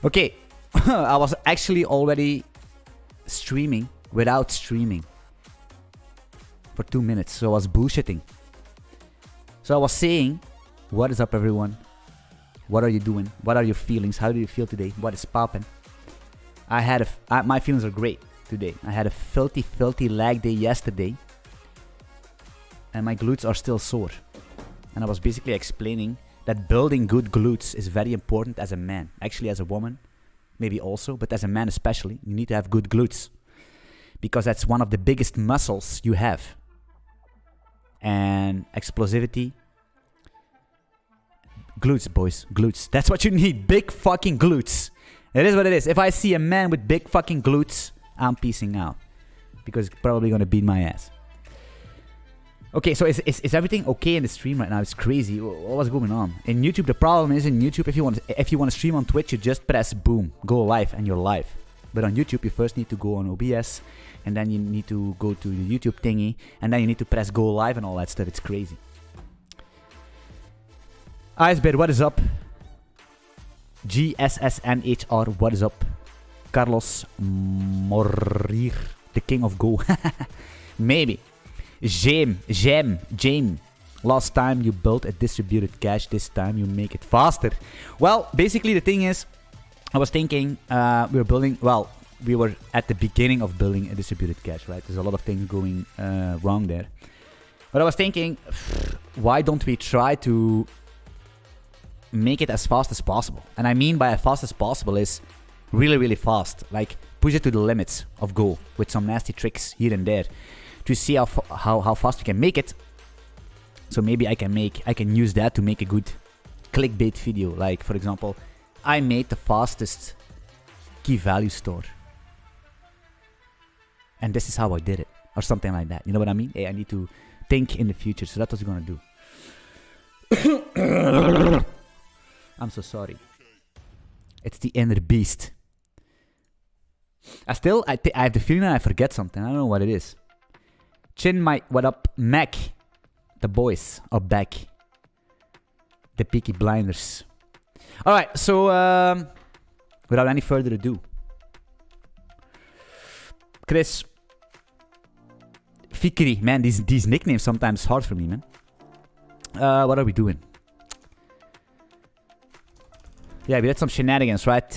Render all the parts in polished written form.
Okay, I was actually already streaming without streaming for 2 minutes, so I was bullshitting. So I was saying, what is up everyone? What are you doing? What are your feelings? How do you feel today? What is poppin'? My feelings are great today. I had a filthy lag day yesterday, and my glutes are still sore. And I was basically explaining that building good glutes is very important as a man. Actually, as a woman, maybe also, but as a man especially, you need to have good glutes, because that's one of the biggest muscles you have. And explosivity, glutes, boys, glutes. That's what you need. Big fucking glutes. It is what it is. If I see a man with big fucking glutes, I'm peacing out, because it's probably gonna beat my ass. Okay, so is everything okay in the stream right now? It's crazy. What's going on in YouTube? The problem is in YouTube, if you want to stream on Twitch, you just press boom, go live, and you're live. But on YouTube, you first need to go on OBS, and then you need to go to the YouTube thingy, and then you need to press go live and all that stuff. It's crazy. Icebear, what is up? GSSNHR, what is up? Carlos Morir, the king of Go. Maybe. Jam. Last time you built a distributed cache, this time you make it faster. Well, basically the thing is, I was thinking we were at the beginning of building a distributed cache, right? There's a lot of things going wrong there. But I was thinking, why don't we try to make it as fast as possible? And I mean by as fast as possible is really, really fast. Like, push it to the limits of Go with some nasty tricks here and there to see how fast we can make it. So maybe I can use that to make a good clickbait video. Like, for example, I made the fastest key value store, and this is how I did it, or something like that. You know what I mean? Hey, I need to think in the future, so that's what we're gonna do. I'm so sorry. It's the inner beast. I have the feeling that I forget something. I don't know what it is. Chin Mike, what up? Mac, the boys are back. The Peaky Blinders. All right, so without any further ado, Chris, Fikri, man, these nicknames sometimes hard for me, man. What are we doing? Yeah, we did some shenanigans, right?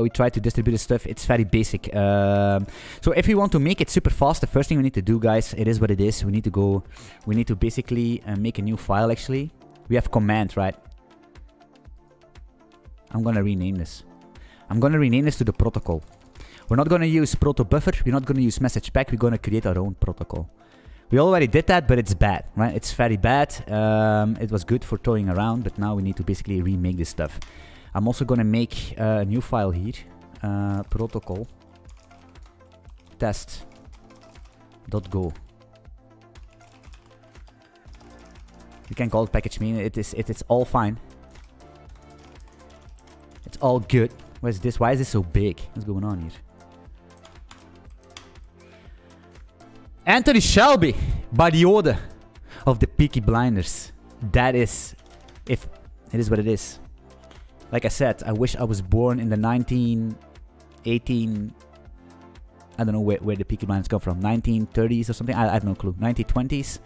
We tried to distribute the stuff. It's very basic. So if we want to make it super fast, the first thing we need to do, guys, it is what it is. We need to basically make a new file, actually. We have command, right? I'm going to rename this. I'm going to rename this to the protocol. We're not going to use proto buffer. We're not going to use message pack. We're going to create our own protocol. We already did that, but it's bad, right? It's very bad. It was good for toying around, but now we need to basically remake this stuff. I'm also going to make a new file here. Protocol test.go. You can call it package main. It's all fine. It's all good. What is this? Why is this so big? What's going on here? Anthony Shelby, by the order of the Peaky Blinders. That is, if it is what it is. Like I said, I wish I was born in the 1918. I don't know where the Peaky Blinders come from. 1930s or something. I have no clue. 1920s,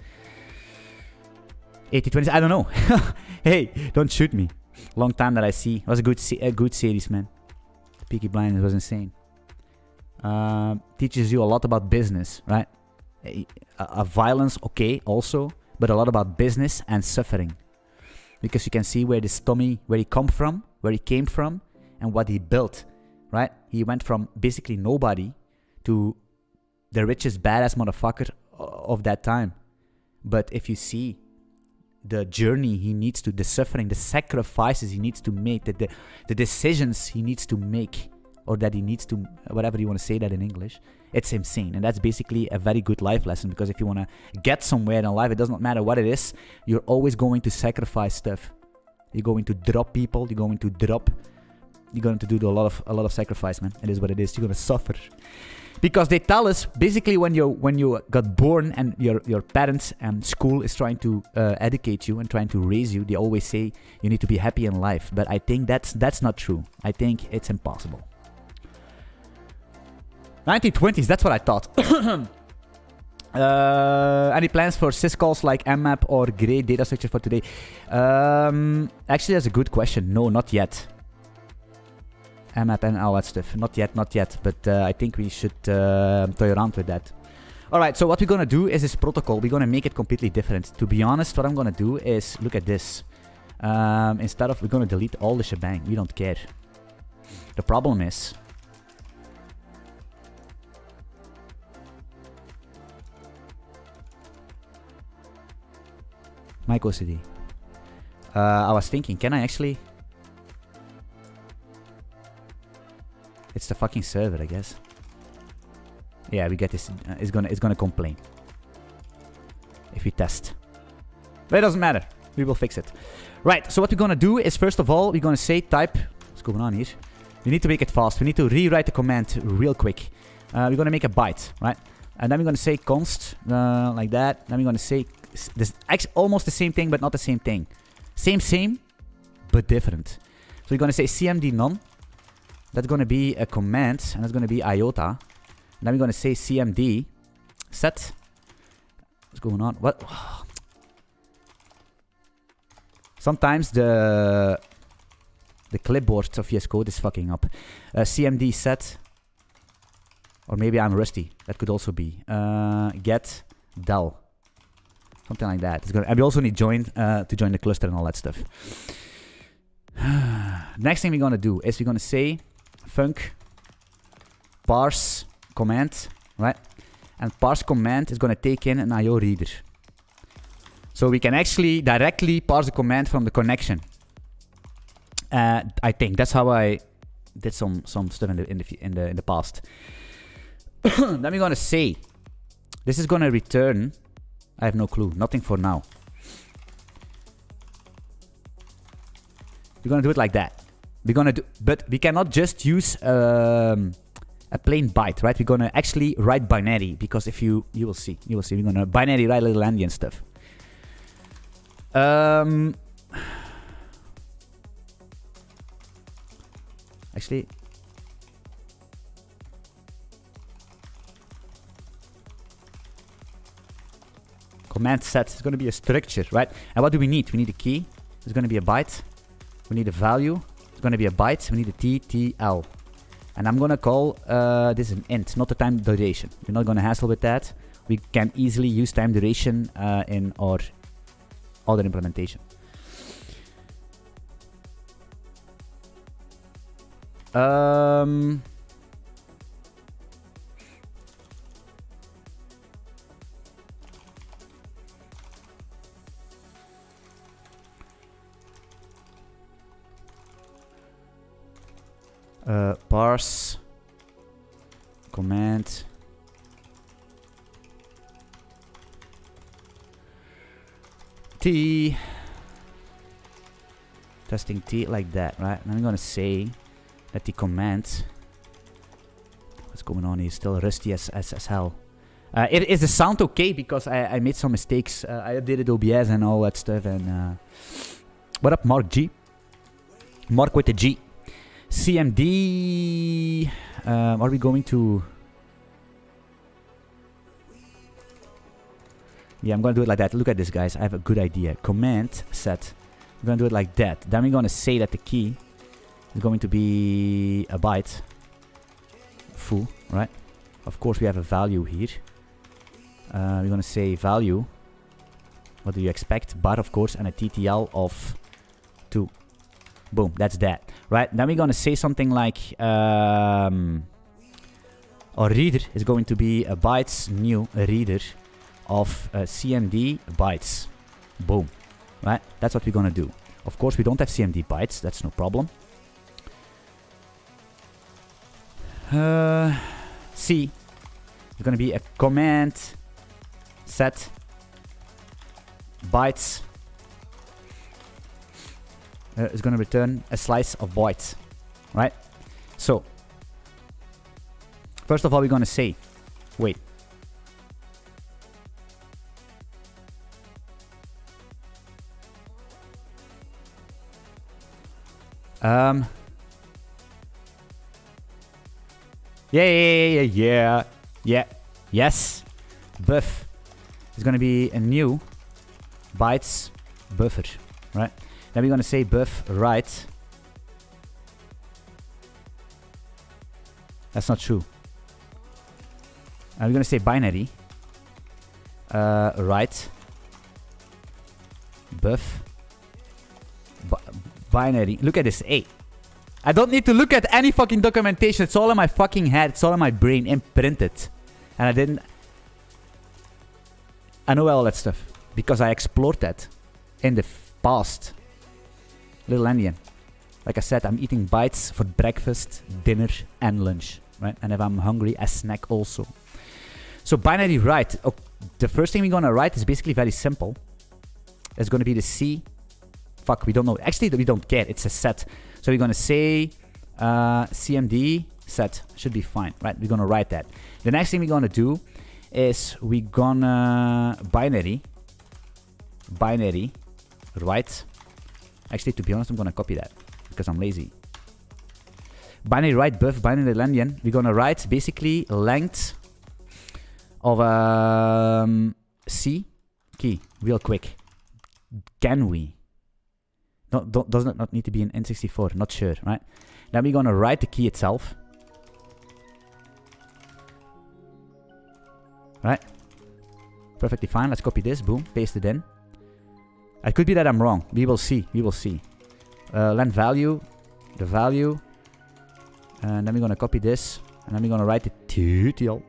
8020s. I don't know. Hey, don't shoot me. Long time that I see. It was a good series, man. The Peaky Blinders was insane. Teaches you a lot about business, right? Violence, okay, also, but a lot about business and suffering, because you can see where this Tommy, where he came from, and what he built, right? He went from basically nobody to the richest badass motherfucker of that time. But if you see the journey he needs to, the suffering, the sacrifices he needs to make, the decisions he needs to make, or that he needs to, whatever you want to say that in English, it's insane. And that's basically a very good life lesson, because if you want to get somewhere in life, it does not matter what it is, you're always going to sacrifice stuff. You're going to drop people, you're going to do a lot of sacrifice, man. It is what it is. You're going to suffer. Because they tell us basically when you got born and your parents and school is trying to educate you and trying to raise you, they always say you need to be happy in life. But I think that's not true. I think it's impossible. 1920s, that's what I thought. Any plans for syscalls like mmap or gray data structure for today? Actually, that's a good question. No, not yet. mmap and all that stuff. Not yet. But I think we should toy around with that. Alright, so what we're gonna do is this protocol. We're gonna make it completely different. To be honest, what I'm gonna do is look at this. Instead of, we're gonna delete all the shebang. We don't care. The problem is, Micro CD. I was thinking, can I actually? It's the fucking server, I guess. Yeah, we get this. It's gonna complain if we test. But it doesn't matter. We will fix it. Right. So what we're gonna do is first of all we're gonna say type. What's going on here? We need to make it fast. We need to rewrite the command real quick. We're gonna make a byte, right? And then we're gonna say const like that. Then we're gonna say this actually almost the same thing, but not the same thing. Same, but different. So we're gonna say cmd none. That's gonna be a command, and that's gonna be iota. And then we're gonna say cmd set. What's going on? What? Sometimes the clipboard of VS Code is fucking up. cmd set. Or maybe I'm rusty. That could also be. Get del. Something like that. It's gonna, and we also need join to join the cluster and all that stuff. Next thing we're gonna do is we're gonna say func parse command, right? And parse command is gonna take in an IO reader. So we can actually directly parse the command from the connection. I think that's how I did some stuff in the past. Then we're gonna say this is gonna return. I have no clue. Nothing for now. We're gonna do it like that. We're gonna do, but we cannot just use a plain byte, right? We're gonna actually write binary because if you will see, we're gonna binary write little endian stuff. Actually. Command set is going to be a structure, right? And what do we need? We need a key. It's going to be a byte. We need a value. It's going to be a byte. We need a TTL. And I'm going to call this an int, not the time duration. We're not going to hassle with that. We can easily use time duration in our other implementation. Parse command T testing T like that, right? And I'm gonna say that the command, what's going on here, still rusty as hell. Is the sound okay? Because I made some mistakes. I updated OBS and all that stuff. And what up, Mark G? Mark with the G. CMD. Are we going to? Yeah, I'm gonna do it like that. Look at this, guys. I have a good idea. Command set. I'm gonna do it like that. Then we're gonna say that the key is going to be a byte. Full, right? Of course, we have a value here. We're gonna say value. What do you expect? Bar, of course, and a TTL of 2. Boom, that's that. Right, then we're gonna say something like our reader is going to be a bytes new reader of CMD bytes. Boom. Right, that's what we're gonna do. Of course, we don't have CMD bytes, that's no problem. C is gonna be a command set bytes. Is going to return a slice of bytes, right? So First of all, we're gonna say, wait. Yeah. Yes. Buff is gonna be a new bytes buffer, right? Then we're gonna say buff write. That's not true. We're gonna say binary write buff binary. Look at this. Hey, I don't need to look at any fucking documentation. It's all in my fucking head. It's all in my brain, imprinted. And I know all that stuff because I explored that in the past. Little Endian. Like I said, I'm eating bytes for breakfast, dinner, and lunch, right? And if I'm hungry, a snack also. So binary write. Oh, the first thing we're gonna write is basically very simple. It's gonna be the C. Fuck, we don't know. Actually, we don't care. It's a set. So we're gonna say CMD set. Should be fine, right? We're gonna write that. The next thing we're gonna do is we're gonna binary write. Actually, to be honest, I'm gonna copy that because I'm lazy. Binary write buff binary endian. We're gonna write basically length of C key real quick. Can we? No, doesn't it not need to be an N64? Not sure, right? Then we're gonna write the key itself. Right? Perfectly fine. Let's copy this. Boom. Paste it in. It could be that I'm wrong. We will see. We will see. Length value. The value. And then we're gonna copy this. And then we're gonna write the tutorial.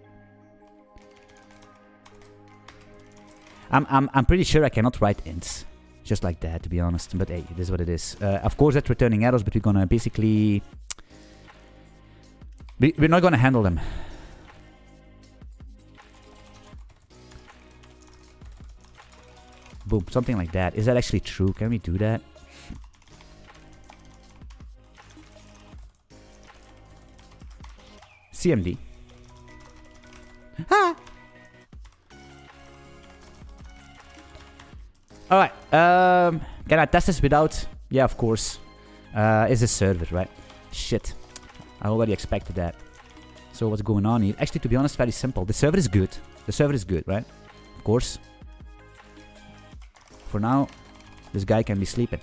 I'm pretty sure I cannot write ints. Just like that, to be honest. But hey, it is what it is. Of course, that's returning errors, but we're gonna basically... We're not gonna handle them. Boom, something like that. Is that actually true? Can we do that? CMD. Ah! Alright, can I test this without... Yeah, of course. Is a server, right? Shit. I already expected that. So what's going on here? Actually, to be honest, very simple. The server is good. The server is good, right? Of course. For now, this guy can be sleeping.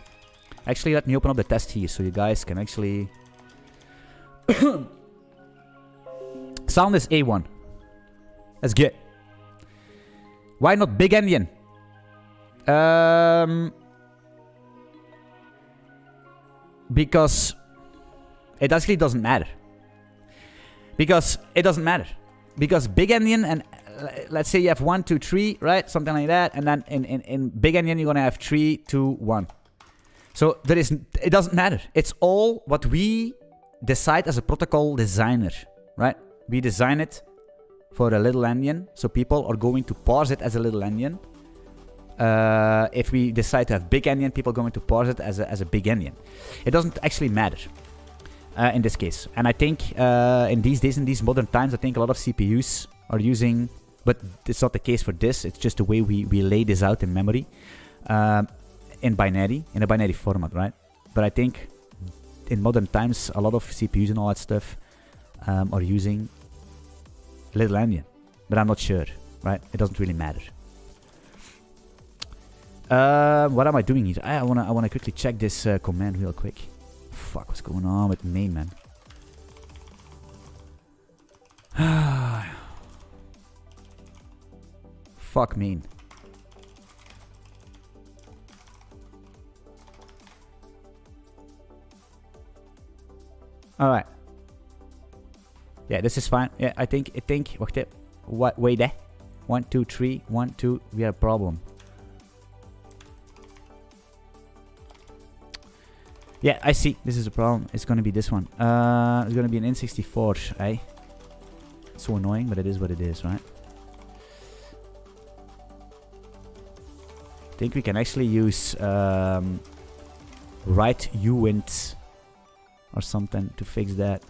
Actually, let me open up the test here so you guys can actually... Sound is A1. That's good. Why not big endian? Because it actually doesn't matter. Because it doesn't matter. Because big endian and let's say you have 1, 2, 3, right? Something like that. And then in big endian you're gonna have 3, 2, 1. So it doesn't matter. It's all what we decide as a protocol designer, right? We design it for a little endian, so people are going to parse it as a little endian. If we decide to have big endian, people are going to parse it as a big endian. It doesn't actually matter in this case. And I think in these days, in these modern times, I think a lot of CPUs are using, but it's not the case for this. It's just the way we lay this out in memory, in a binary format, right? But I think in modern times, a lot of CPUs and all that stuff are using little endian, but I'm not sure, right? It doesn't really matter. What am I doing here? I wanna quickly check this command real quick. Fuck, what's going on with main, man? Fuck main. All right. Yeah, this is fine. Yeah, I think. Wacht even. Wait there. 1, 2, 3. 1, 2. We have a problem. Yeah, I see. This is a problem. It's gonna be this one. It's gonna be an N64, eh? It's so annoying, but it is what it is, right? I think we can actually use write uint or something to fix that.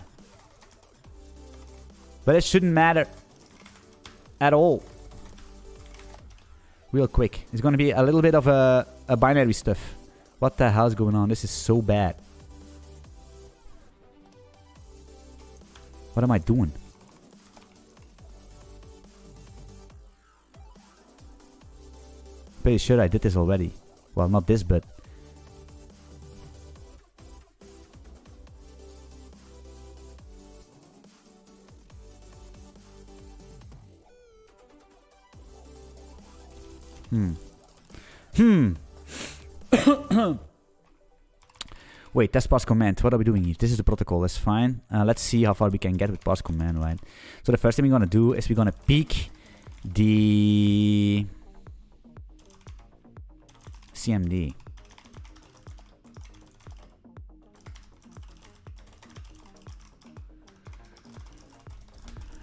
But it shouldn't matter at all. Real quick. It's gonna be a little bit of a binary stuff. What the hell is going on? This is so bad. What am I doing? Pretty sure I did this already. Well, not this, but... Wait, test parse command. What are we doing here? This is the protocol. That's fine. Let's see how far we can get with parse command, right? So the first thing we're gonna do is we're gonna peek the CMD.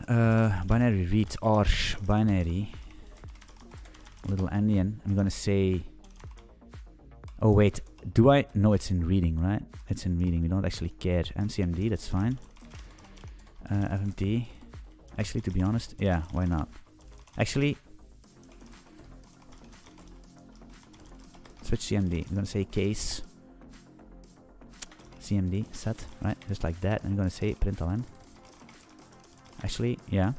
Binary read or binary little endian. I'm gonna say, oh wait, do I? No, it's in reading, right? It's in reading. We don't actually care. MCMD, that's fine. FMT. Actually, to be honest, yeah, why not? Actually, switch CMD. I'm gonna say case CMD set, right? Just like that. I'm gonna say println. Actually, yeah.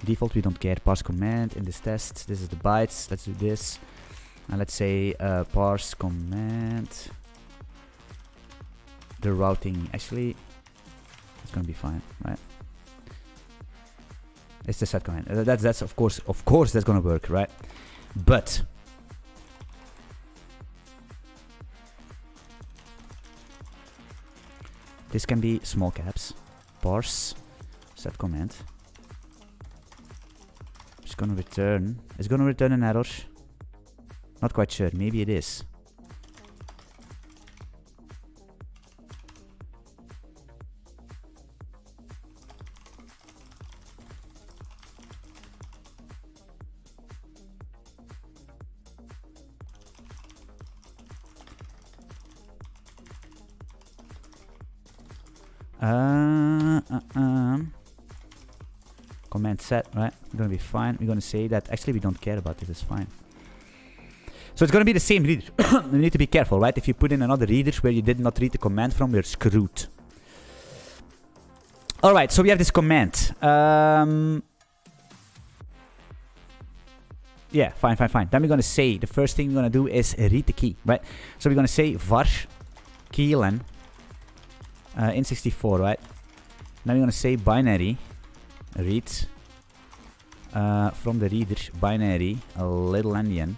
Default, we don't care. Parse command in this test. This is the bytes. Let's do this. And let's say parse command. The routing. Actually, it's gonna be fine, right? It's the set command. That's of course that's gonna work, right? But this can be small caps. Parse set command. It's gonna return. It's gonna return an error. Not quite sure. Maybe it is. Command set, right? We're gonna be fine. We're gonna say that actually we don't care about this, it's fine. So it's gonna be the same reader. You need to be careful, right? If you put in another reader where you did not read the command from, you're screwed. Alright, so we have this command. Yeah, fine. Then we're gonna say, the first thing we're gonna do is read the key, right? So we're gonna say var keylen in 64, right? Then we're gonna say binary read from the reader binary a little endian.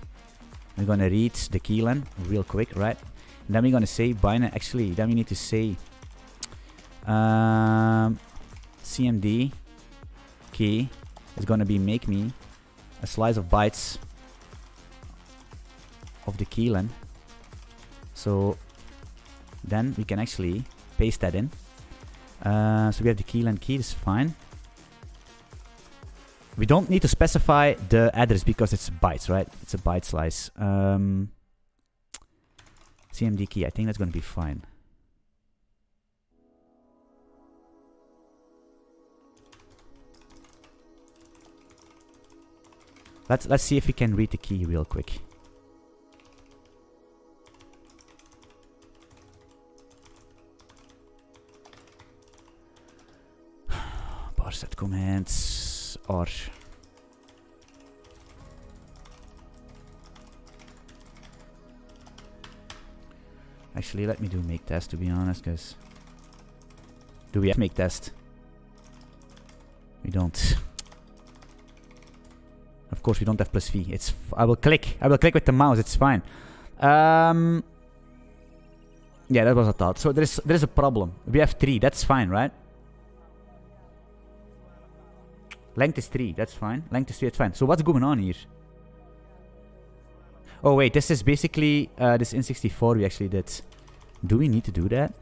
We're gonna read the keylen real quick, right? And then we're gonna say binary. Actually, then we need to say CMD key is gonna be make me a slice of bytes of the keylen. So then we can actually paste that in. So we have the keylen key, this is fine. We don't need to specify the address because it's bytes, right? It's a byte slice. CMD key, I think that's going to be fine. Let's see if we can read the key real quick. Parse set commands or actually let me do make test to be honest, because do we have make test? We don't. Of course we don't have plus V. It's I will click with the mouse, it's fine. Yeah, that was a thought. So there is a problem. We have 3, that's fine, right? Length is 3, that's fine. Length is 3, that's fine. So what's going on here? Oh wait, this is basically this in 64 we actually did. Do we need to do that?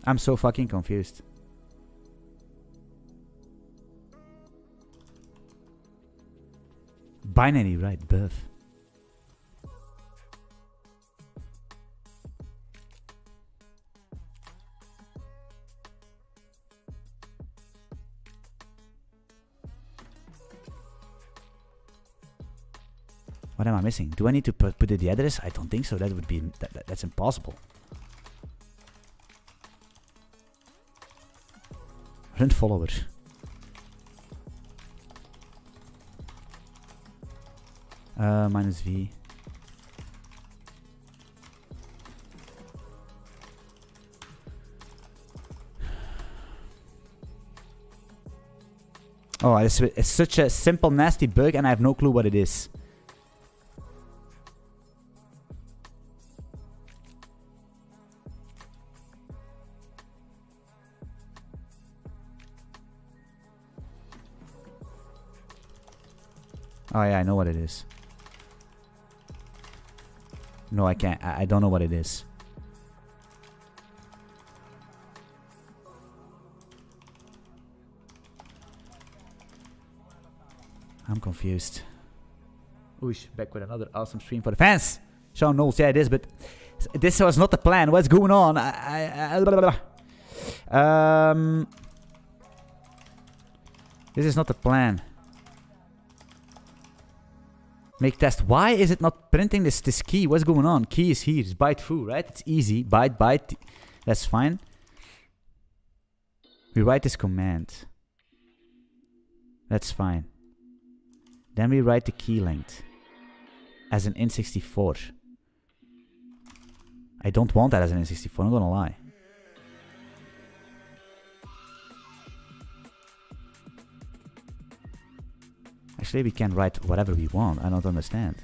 I'm so fucking confused. Binary, right, buff. What am I missing? Do I need to put the address? I don't think so. That would be that's impossible. Run follower. Minus V. Oh, it's such a simple, nasty bug, and I have no clue what it is. Oh yeah, I know what it is. No, I can't. I don't know what it is. I'm confused. Oosh, back with another awesome stream for the fans. Sean Knowles, yeah, it is, but this was not the plan. What's going on? This is not the plan. Make test. Why is it not printing this key? What's going on? Key is here. It's byte foo, right? It's easy. Byte. That's fine. We write this command. That's fine. Then we write the key length as an N64. I don't want that as an N64, I'm gonna lie. Actually, we can write whatever we want. I don't understand.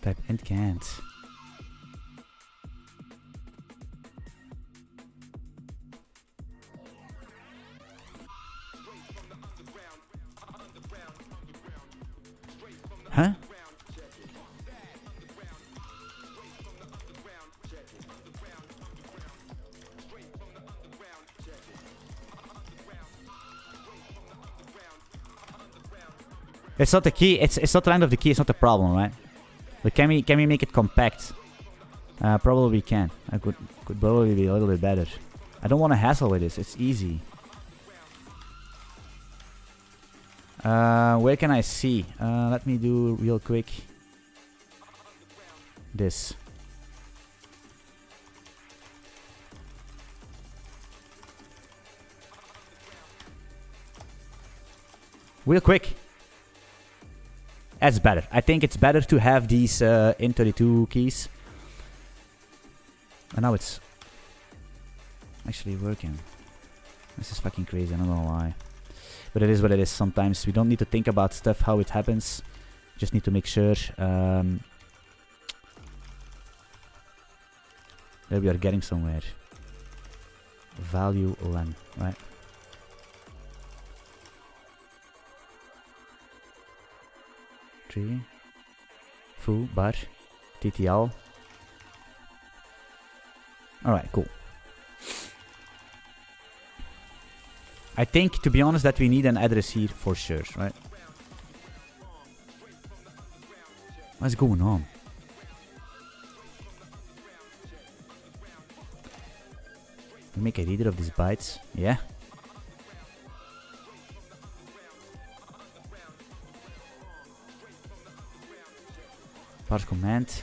Type int can't. Huh? It's not the key. It's not the length of the key. It's not the problem, right? But can we make it compact? Probably we can. I could probably be a little bit better. I don't want to hassle with this. It's easy. Where can I see? Let me do real quick. This. Real quick. That's better. I think it's better to have these int32 keys. And now it's actually working. This is fucking crazy, I'm not gonna lie. But it is what it is. Sometimes we don't need to think about stuff, how it happens. Just need to make sure that we are getting somewhere. Value len, right? Tree, foo, bar, TTL. Alright, cool. I think, to be honest, that we need an address here for sure, right? What's going on? We make a reader of these bytes, yeah. Parse command.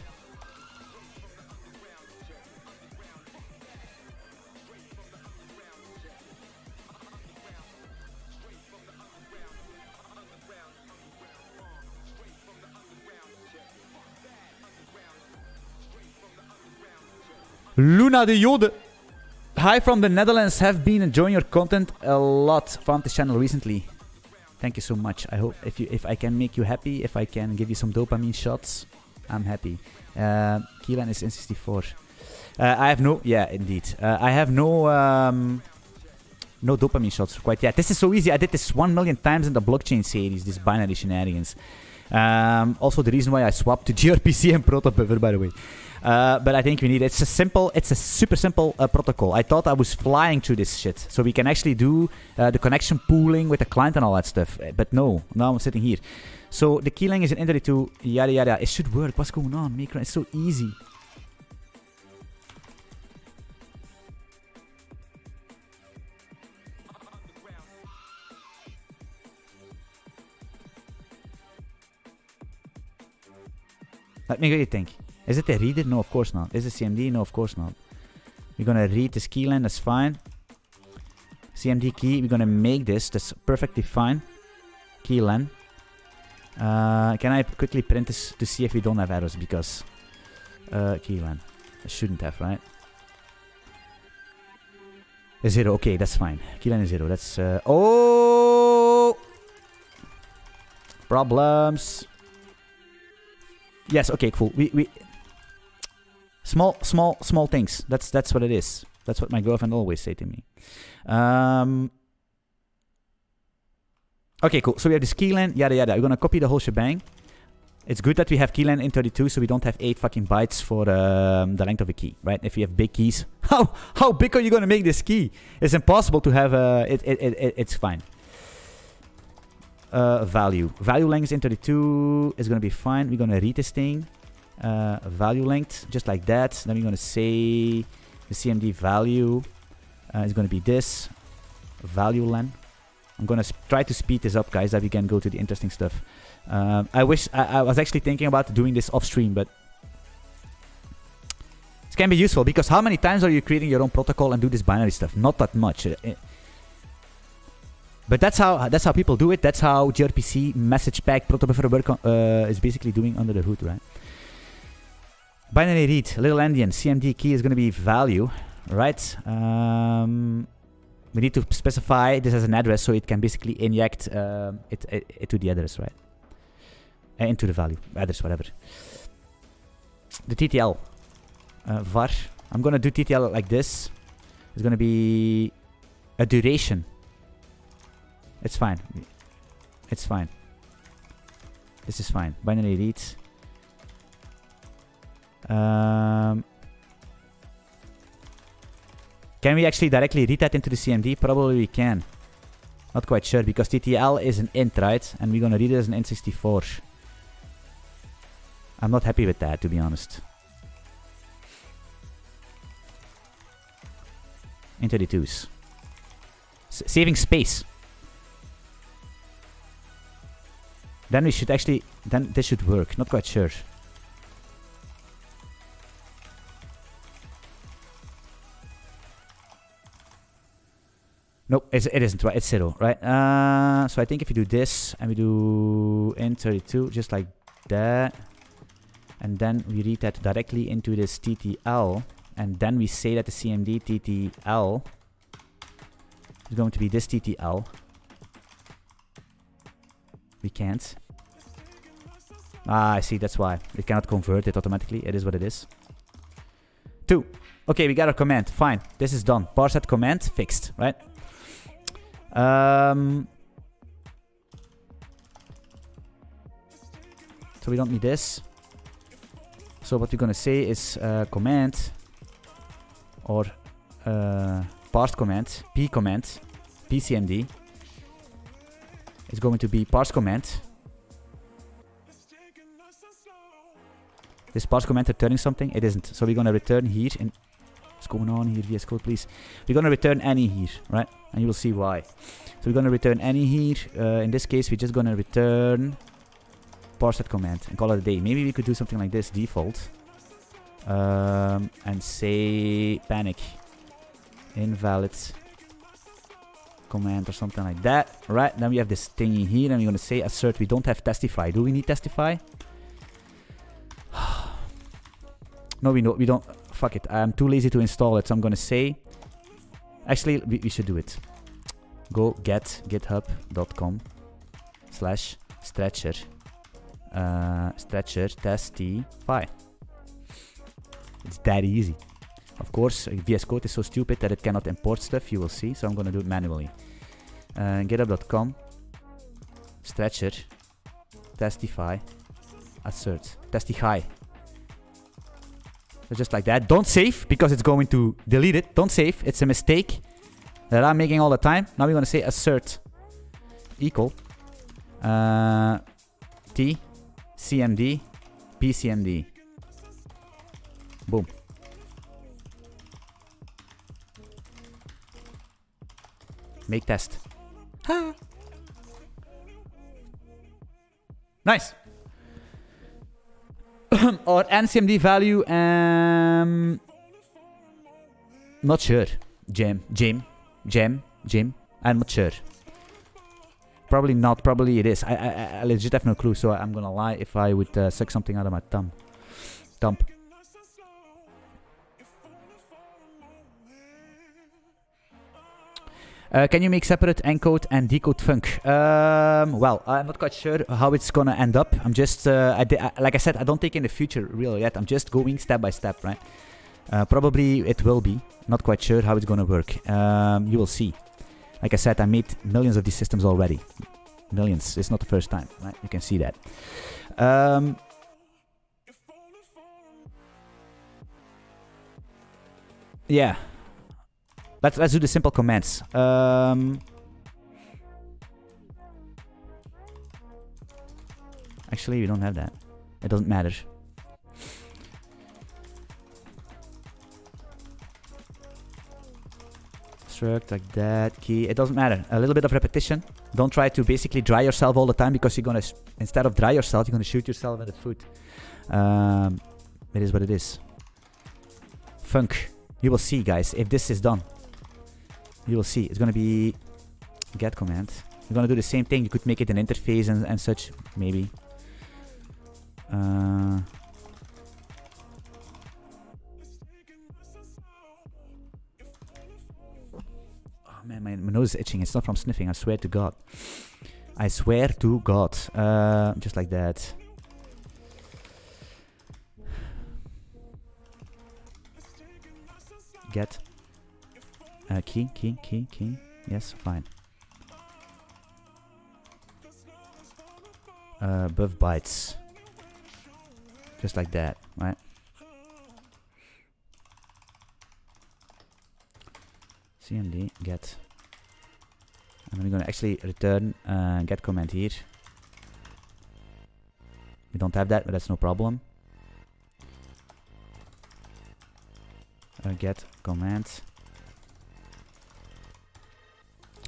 Luna de Jode. Hi from the Netherlands. Have been enjoying your content a lot from this channel recently. Thank you so much. I hope if I can make you happy, if I can give you some dopamine shots, I'm happy. Keyline is N64. I have no... Yeah, indeed. I have no No dopamine shots quite yet. This is so easy. I did this 1 million times in the blockchain series, this binary shenanigans. Also the reason why I swapped to gRPC and protobuffer, by the way. But I think we need it. It's a super simple protocol. I thought I was flying through this shit. So we can actually do the connection pooling with the client and all that stuff. But no, now I'm sitting here. So the keylang is an entity to yada yada. It should work. What's going on? It's so easy. Let me get you think. Is it a reader? No, of course not. Is it CMD? No, of course not. We're gonna read this keylang, that's fine. CMD key, we're gonna make this, that's perfectly fine. Keylang. Can I quickly print this to see if we don't have errors? Because keylang. I shouldn't have, right? A 0, okay, that's fine. Keylang is 0, that's oh, problems. Yes, okay, cool. We small things. That's what it is. That's what my girlfriend always say to me. Okay, cool. So we have this keylang, yada yada. We're gonna copy the whole shebang. It's good that we have keylang in 32, so we don't have 8 fucking bytes for the length of a key, right? If you have big keys, how big are you gonna make this key? It's impossible to have it's fine. Value length in 32 is gonna be fine. We're gonna read this thing. Value length just like that. Then we're gonna say the CMD value is gonna be this value len. I'm gonna try to speed this up, guys, that we can go to the interesting stuff. I wish I was actually thinking about doing this off stream, but it can be useful because how many times are you creating your own protocol and do this binary stuff? Not that much. But that's how people do it. That's how gRPC message pack protobuffer work is basically doing under the hood, right? Binary read, little endian, CMD key is going to be value, right? We need to specify this as an address so it can basically inject it to the address, right? Into the value, address, whatever. The TTL, var. I'm going to do TTL like this. It's going to be a duration. It's fine. It's fine. This is fine. Binary read. Can we actually directly read that into the CMD? Probably we can. Not quite sure because TTL is an int, right? And we're gonna read it as an int64. I'm not happy with that, to be honest. Int 32s. Saving space. Then we should actually, then this should work. Not quite sure. Nope, it isn't right. It's 0, right? So I think if we do this and we do int32 just like that, and then we read that directly into this TTL, and then we say that the CMD TTL is going to be this TTL. We can't. Ah, I see, that's why. It cannot convert it automatically. It is what it is. 2. Okay, we got our command. Fine. This is done. Parse that command. Fixed, right? So we don't need this. So what we're gonna say is command or parse command, p command, pcmd is going to be parse command. This parse command returning something? It isn't. So we're gonna return here in. What's going on here? VS Code, please. We're gonna return any here, right? And you will see why. So we're gonna return any here. In this case, we're just gonna return parse that command and call it a day. Maybe we could do something like this, default, and say panic invalid command or something like that, right? Then we have this thingy here, and we're gonna say assert. We don't have testify. Do we need testify? No, we don't. Fuck it. I'm too lazy to install it, so I'm gonna say. Actually, we should do it. Go get github.com/stretcher stretcher testify. It's that easy. Of course, VS Code is so stupid that it cannot import stuff, you will see, so I'm gonna do it manually. GitHub.com, stretcher, testify, assert, testify. So just like that. Don't save, because it's going to delete it. Don't save, it's a mistake that I'm making all the time. Now we're gonna say assert equal T CMD PCMD. Boom. Make test. Nice. Or NCMD value, not sure. Jim. I'm not sure. Probably not. Probably it is. I legit have no clue. So I'm gonna lie if I would suck something out of my thumb. Can you make separate encode and decode func? Well, I'm not quite sure how it's gonna end up. I'm just, like I said, I don't think in the future really yet. I'm just going step by step, right? Probably it will be. Not quite sure how it's gonna work. You will see. Like I said, I made millions of these systems already. Millions. It's not the first time, right? You can see that. Yeah. Let's do the simple commands. Actually, we don't have that. It doesn't matter. Struct like that. Key. It doesn't matter. A little bit of repetition. Don't try to basically dry yourself all the time, because you're gonna, instead of dry yourself, you're gonna shoot yourself in the foot. It is what it is. Func. You will see, guys, if this is done. You will see. It's gonna be get command. You're gonna do the same thing. You could make it an interface and such, maybe. Oh man, my nose is itching. It's not from sniffing. I swear to God. I swear to God. Just like that. Get. Key. Yes, fine. Buff bytes. Just like that, right? CMD get. And we're gonna actually return get command here. We don't have that, but that's no problem. Get command.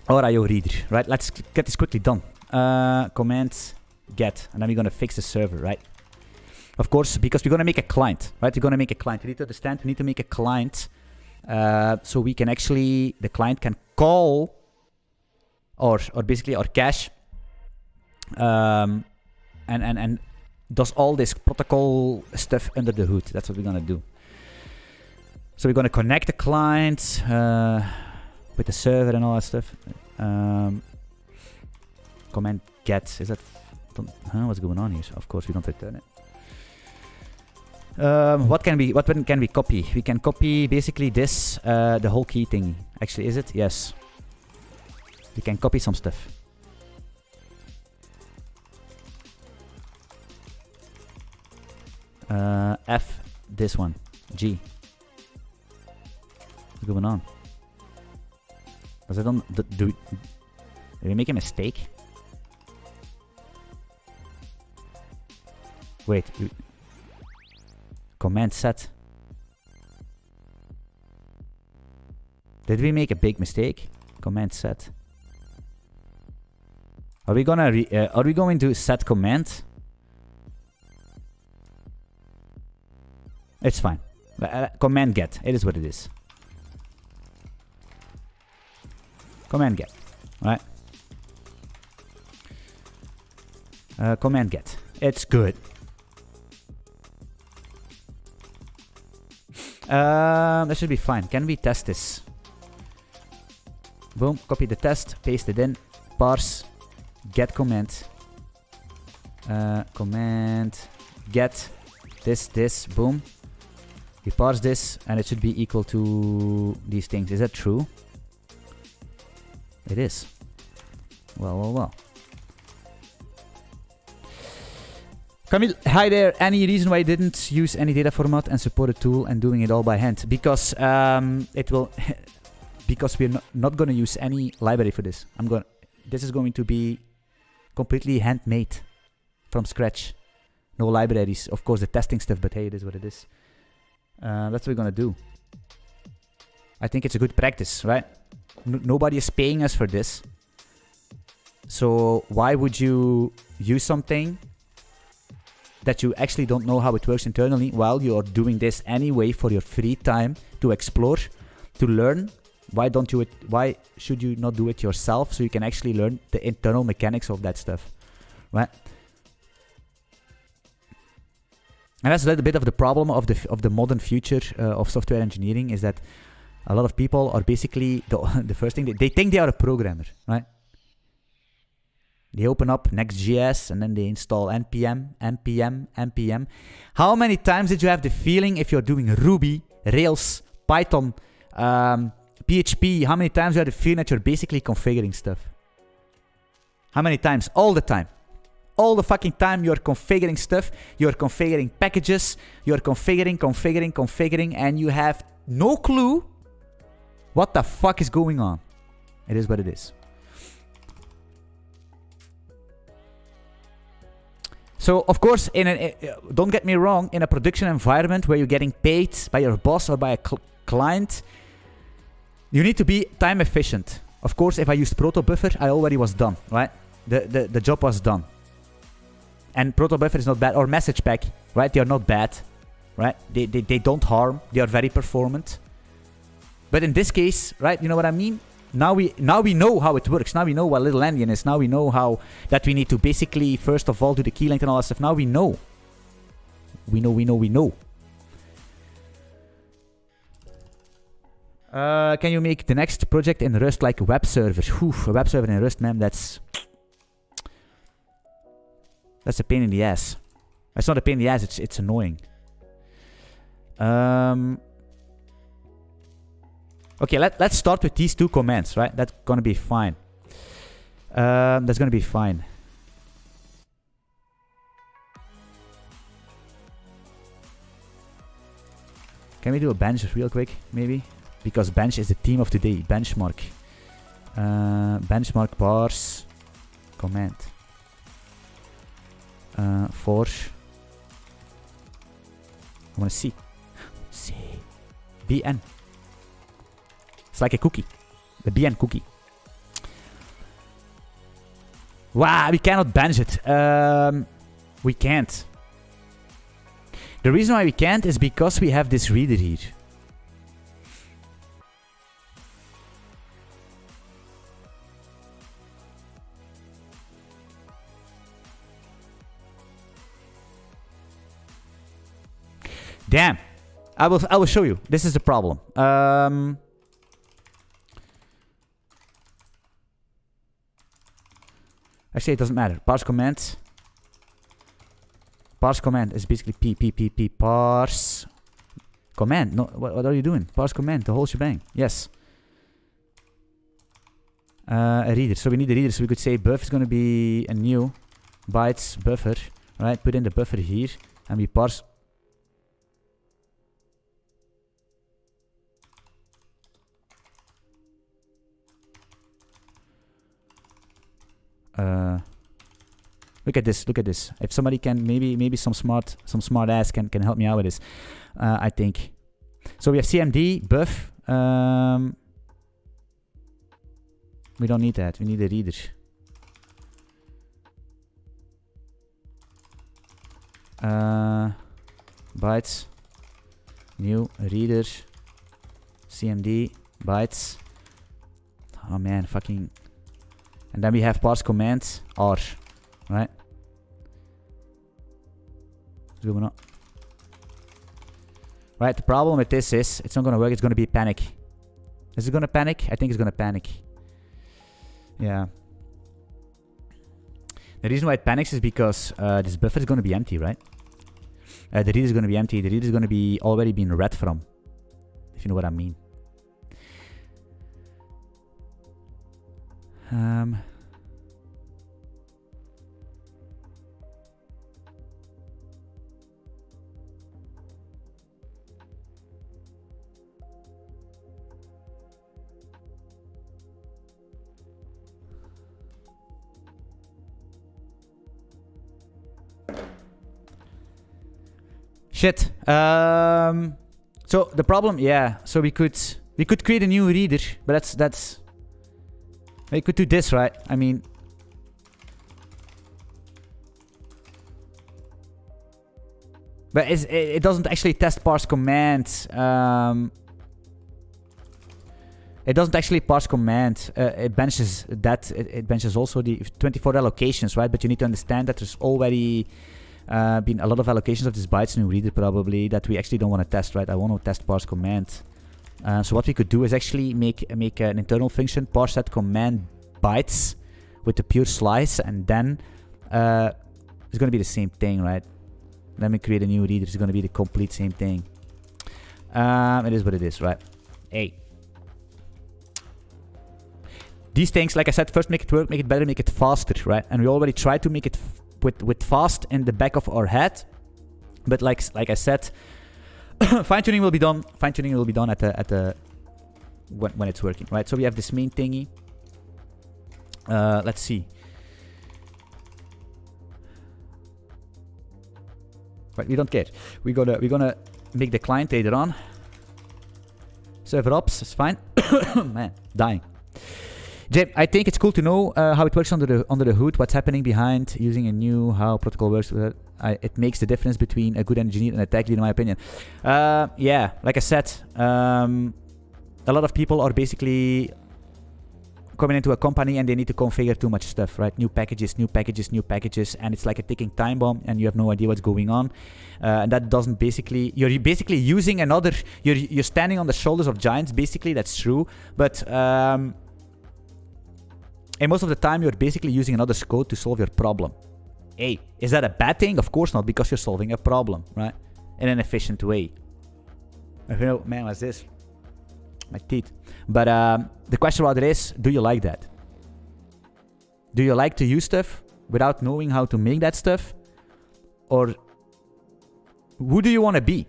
Or IO reader, right? Let's get this quickly done. Command get, and then we're gonna fix the server, right? Of course, because we're gonna make a client, right? We're gonna make a client. You need to understand. We need to make a client, so we can actually, the client can call, or basically our cache, and does all this protocol stuff under the hood. That's what we're gonna do. So we're gonna connect the client with the server and all that stuff. Command get, is that? What's going on here? Of course, we don't return it. What can we copy? We can copy basically this, the whole key thing. Actually, is it? Yes. We can copy some stuff. F this one. G. What's going on? Does it on? Did we make a mistake? Wait. Command set. Did we make a big mistake? Command set. Are we going to set command? It's fine. Command get. It is what it is. Command get. Right? Command get. It's good. That should be fine. Can we test this? Boom. Copy the test. Paste it in. Parse. Get command. Command. Get. This. Boom. We parse this, and it should be equal to these things. Is that true? It is. Well. Camille, hi there. Any reason why you didn't use any data format and support a tool and doing it all by hand? Because it will... because we're not going to use any library for this. This is going to be completely handmade from scratch. No libraries. Of course, the testing stuff, but hey, it is what it is. That's what we're going to do. I think it's a good practice, right? Nobody is paying us for this. So why would you use something that you actually don't know how it works internally while you're doing this anyway for your free time to explore, to learn? Why should you not do it yourself so you can actually learn the internal mechanics of that stuff, right? And that's a little bit of the problem of the modern future of software engineering, is that a lot of people are basically the first thing they think they are a programmer, right? They open up Next.js and then they install npm. How many times did you have the feeling, if you're doing Ruby, Rails, Python, PHP, how many times you had the feeling that you're basically configuring stuff? How many times? All the time. All the fucking time you're configuring stuff, you're configuring packages, you're configuring, and you have no clue what the fuck is going on. It is what it is. So, of course, don't get me wrong, in a production environment where you're getting paid by your boss or by a client, you need to be time efficient. Of course, if I used protobuffer, I already was done, right? The job was done. And protobuffer is not bad, or message pack, right? They are not bad, right? They don't harm. They are very performant. But in this case, right, you know what I mean? Now we know how it works. Now we know what little endian is. Now we know how that we need to basically first of all do the key length and all that stuff. Now we know. We know. Can you make the next project in Rust like a web server? A web server in Rust, man, that's a pain in the ass. It's not a pain in the ass, it's annoying. Okay, let's start with these two commands, right? That's gonna be fine. That's gonna be fine. Can we do a bench real quick, maybe? Because bench is the theme of today. Benchmark. Benchmark parse command. For. I want to see. bn. It's like a cookie. The bn cookie. Wow, we cannot bench it. We can't. The reason why we can't is because we have this reader here. Damn. I will show you. This is the problem. Actually, it doesn't matter. Parse command. Parse command is basically p parse command. No, what are you doing? Parse command, the whole shebang. Yes. A reader. So we need a reader. So we could say buff is going to be a new bytes buffer. Right? Put in the buffer here, and we parse. Look at this. Look at this. If somebody can, maybe some smart ass can help me out with this. I think. So we have CMD buff. We don't need that. We need a reader. Bytes. New reader. CMD bytes. Oh man, fucking. And then we have parse command R, right? Zoom up. Right, the problem with this is it's not gonna work. It's gonna be panic. Is it gonna panic? I think it's gonna panic. Yeah. The reason why it panics is because this buffer is gonna be empty, right? The reader is going to be empty. The reader is going to be already been read from, if you know what I mean. Shit. So the problem, yeah. So we could create a new reader, but that's. We could do this, right? I mean, but it doesn't actually test parse command. It doesn't actually parse command. It benches that. It benches also the 24 allocations, right? But you need to understand that there's already been a lot of allocations of this bytes new reader probably that we actually don't want to test, right? I want to test parse command. So what we could do is actually make an internal function, parse that command bytes with the pure slice, and then it's going to be the same thing, right? Let me create a new reader. It's going to be the complete same thing. It is what it is, right? Hey. These things, like I said, first make it work, make it better, make it faster, right? And we already tried to make it with fast in the back of our head, but like I said, fine-tuning will be done. Fine-tuning will be done at the when it's working, right? So we have this main thingy. Let's see. Right, we don't care. We're gonna make the client later on. Server ops is fine. Man, dying. Jay, I think it's cool to know how it works under the hood, what's happening behind using a new how protocol works. It makes the difference between a good engineer and a tech lead, in my opinion. Yeah, like I said, a lot of people are basically coming into a company and they need to configure too much stuff, right? New packages, and it's like a ticking time bomb, and you have no idea what's going on. And that doesn't basically, you're basically using another, you're standing on the shoulders of giants, basically, that's true. But and most of the time, you're basically using another's code to solve your problem. Hey, is that a bad thing? Of course not, because you're solving a problem, right? In an efficient way. Man, what's this? My teeth. But the question about it is, do you like that? Do you like to use stuff without knowing how to make that stuff? Or who do you want to be?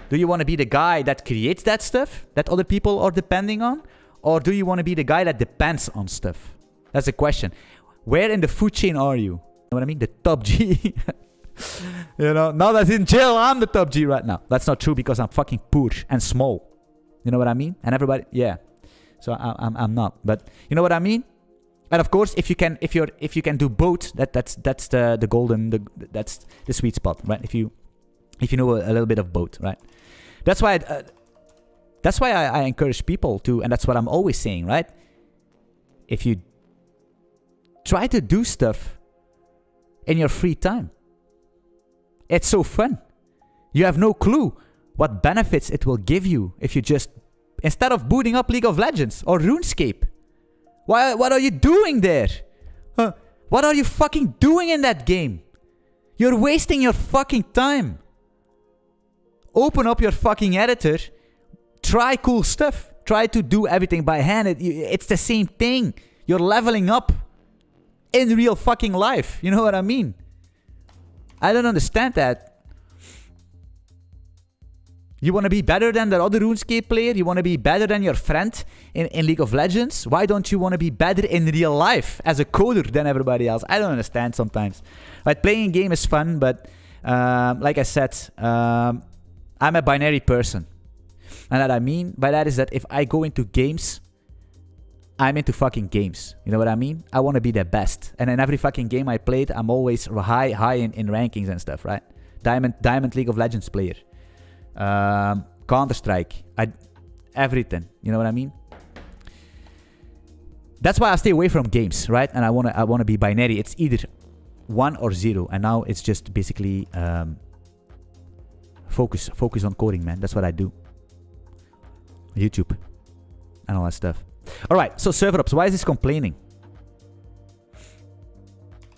Do you want to be the guy that creates that stuff that other people are depending on? Or do you want to be the guy that depends on stuff? That's the question. Where in the food chain are you? You know what I mean? The top G. You know, now that's in jail, I'm the top G right now. That's not true because I'm fucking poor and small. You know what I mean? And everybody, yeah. So I'm not. But you know what I mean? And of course, if you can do both, that's the golden, that's the sweet spot, right? If you know a little bit of both, right? That's why I encourage people to, and that's what I'm always saying, right? If you try to do stuff in your free time, it's so fun. You have no clue what benefits it will give you if you just, instead of booting up League of Legends or RuneScape. What are you doing there? Huh? What are you fucking doing in that game? You're wasting your fucking time. Open up your fucking editor. Try cool stuff. Try to do everything by hand. It's the same thing. You're leveling up in real fucking life. You know what I mean? I don't understand that. You want to be better than the other RuneScape player? You want to be better than your friend in League of Legends? Why don't you want to be better in real life as a coder than everybody else? I don't understand sometimes. Right, playing a game is fun, but like I said, I'm a binary person. And what I mean by that is that if I go into games, I'm into fucking games. You know what I mean? I want to be the best. And in every fucking game I played, I'm always high in rankings and stuff, right? Diamond League of Legends player. Counter-Strike. Everything. You know what I mean? That's why I stay away from games, right? And I wanna be binary. It's either 1 or 0. And now it's just basically focus on coding, man. That's what I do. YouTube. And all that stuff. Alright, so server ops. Why is this complaining?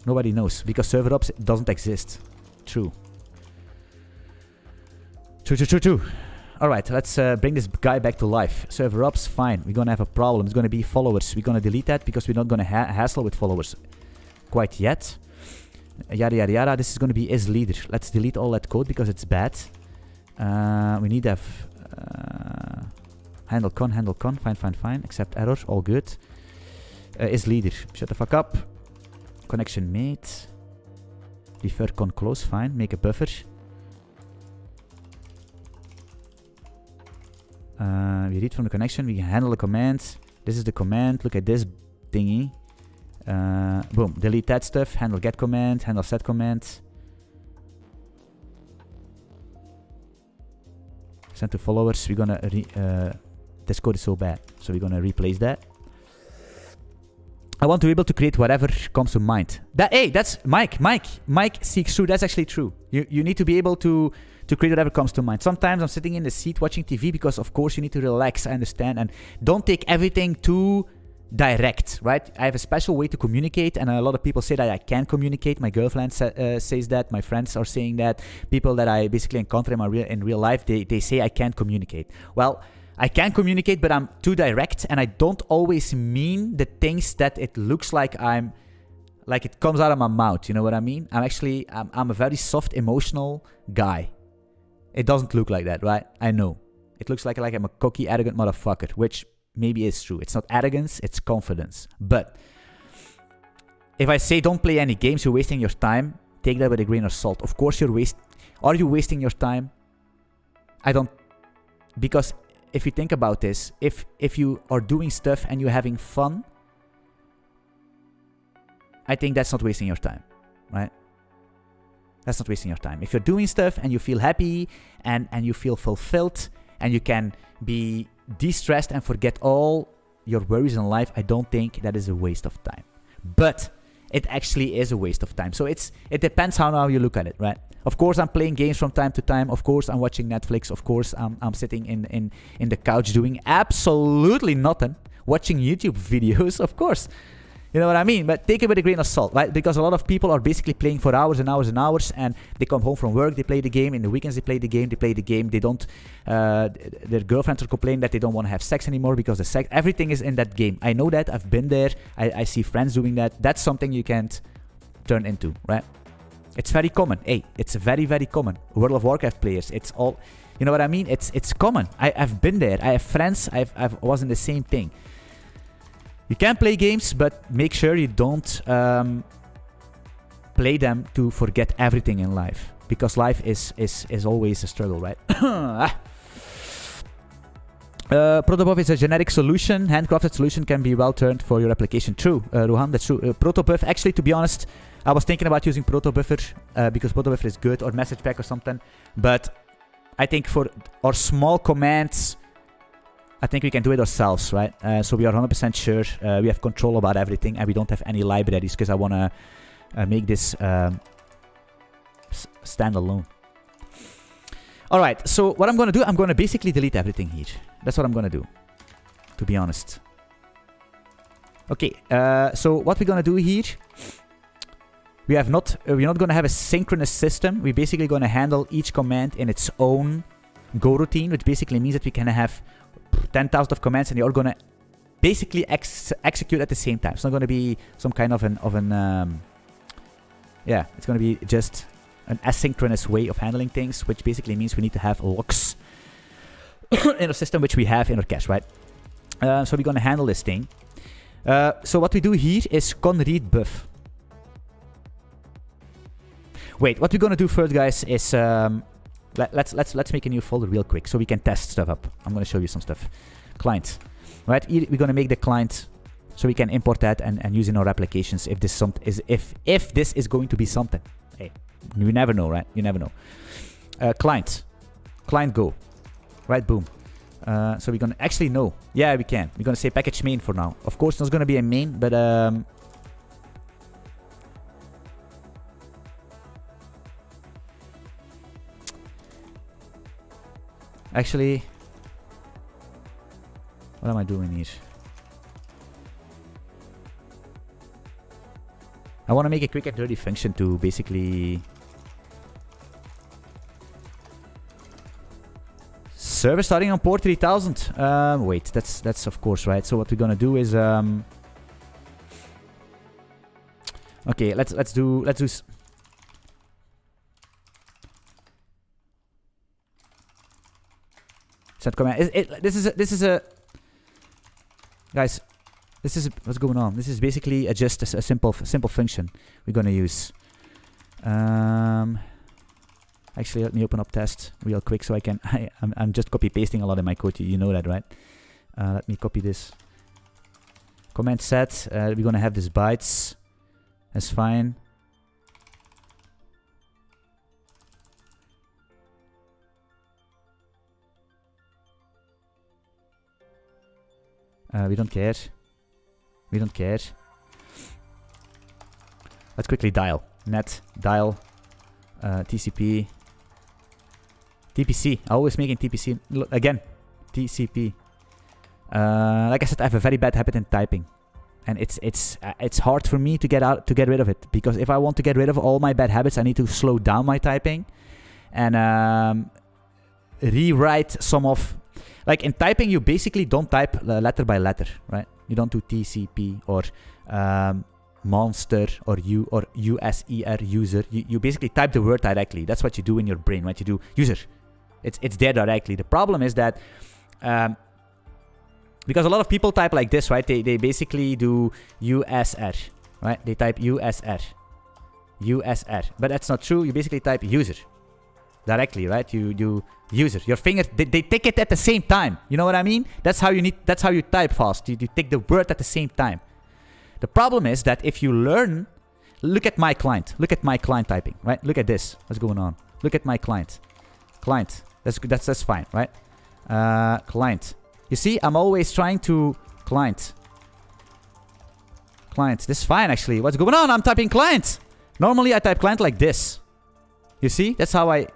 Nobody knows. Because server ops doesn't exist. True. True. Alright, let's bring this guy back to life. Server ups, fine. We're gonna have a problem. It's gonna be followers. We're gonna delete that because we're not gonna hassle with followers quite yet. Yada yada yada. This is gonna be is leader. Let's delete all that code because it's bad. We need to have handle con. Fine. Accept error. All good. Is leader. Shut the fuck up. Connection made. Refer con close. Fine. Make a buffer. We read from the connection. We can handle the command. This is the command. Look at this thingy. Boom. Delete that stuff. Handle get command. Handle set command. Send to followers. We're gonna this code is so bad, so we're gonna replace that. I want to be able to create whatever comes to mind. Hey, that's Mike seeks true. That's actually true. You need to be able to create whatever comes to mind. Sometimes I'm sitting in the seat watching TV because of course you need to relax, I understand, and don't take everything too direct, right? I have a special way to communicate, and a lot of people say that I can't communicate. My girlfriend says that, my friends are saying that, people that I basically encounter in real life, they say I can't communicate. Well, I can communicate, but I'm too direct, and I don't always mean the things that it looks like it comes out of my mouth. You know what I mean? I'm a very soft, emotional guy. It doesn't look like that, right? I know. It looks like I'm a cocky, arrogant motherfucker, which maybe is true. It's not arrogance, it's confidence. But if I say don't play any games, you're wasting your time, take that with a grain of salt. Of course are you wasting your time? I don't, because if you think about this, if you are doing stuff and you're having fun, I think that's not wasting your time, right? That's not wasting your time. If you're doing stuff and you feel happy and you feel fulfilled and you can be de-stressed and forget all your worries in life, I don't think that is a waste of time. But it actually is a waste of time. So it depends how you look at it, right? Of course, I'm playing games from time to time. Of course, I'm watching Netflix. Of course, I'm sitting in the couch doing absolutely nothing, watching YouTube videos, of course. You know what I mean? But take it with a grain of salt, right? Because a lot of people are basically playing for hours and hours and hours, and they come home from work, they play the game. In the weekends, they play the game. They don't. Their girlfriends are complaining that they don't want to have sex anymore because everything is in that game. I know that. I've been there. I see friends doing that. That's something you can't turn into, right? It's very common. Hey, it's very, very common. World of Warcraft players. It's all. You know what I mean? It's common. I've been there. I have friends. I was in the same thing. You can play games, but make sure you don't play them to forget everything in life. Because life is always a struggle, right? Protobuf is a generic solution. Handcrafted solution can be well turned for your application. True, Rohan, that's true. Protobuf, actually, to be honest, I was thinking about using Protobuffer because Protobuffer is good, or message pack or something. But I think for our small commands, I think we can do it ourselves, right? So we are 100% sure we have control about everything, and we don't have any libraries because I want to make this stand alone. All right, so what I'm going to do, I'm going to basically delete everything here. That's what I'm going to do, to be honest. Okay, so what we're going to do here, we're not going to have a synchronous system. We're basically going to handle each command in its own Go routine, which basically means that we can have 10,000 of commands and they are going to basically execute at the same time. It's not going to be some kind of yeah, it's going to be just an asynchronous way of handling things, which basically means we need to have locks in our system, which we have in our cache, right? So we're going to handle this thing. So what we do here is con read buff. Wait, what we're going to do first, guys, is let's make a new folder real quick so we can test stuff up. I'm going to show you some stuff. Client, right? Here we're going to make the client so we can import that and use in our applications if this if this is going to be something. Hey, you never know, right? You never know. Client go, right? Boom. So we're going to actually no. Yeah, we can. We're going to say package main for now. Of course, there's going to be a main, but actually, what am I doing here? I want to make a quick and dirty function to basically server starting on port 3000. Wait, that's of course right. So what we're gonna do is okay, let's do send command. This is a guys. This is what's going on. This is basically just a simple function we're gonna use. Actually, let me open up test real quick so I can. I'm just copy pasting a lot in my code. You know that, right? Let me copy this. Command set. We're gonna have this bytes. That's fine. We don't care. We don't care. Let's quickly dial. Net, dial, TCP, TPC. Always making TPC. Look, again, TCP. Like I said, I have a very bad habit in typing, and it's hard for me to get rid of it, because if I want to get rid of all my bad habits, I need to slow down my typing and rewrite some of. Like in typing, you basically don't type letter by letter, right? You don't do TCP or monster or user, user. You basically type the word directly. That's what you do in your brain, right? You do user. It's there directly. The problem is that because a lot of people type like this, right? They basically do USR, right? They type USR, but that's not true. You basically type user directly, right? You do user. Your fingers they take it at the same time. You know what I mean? That's how you type fast. You take the word at the same time. The problem is that if you learn, look at my client. Look at my client typing, right? Look at this. What's going on? Look at my client. Client. That's fine, right? Client. You see, I'm always trying to client. Client. This is fine actually. What's going on? I'm typing client. Normally I type client like this. You see? That's how I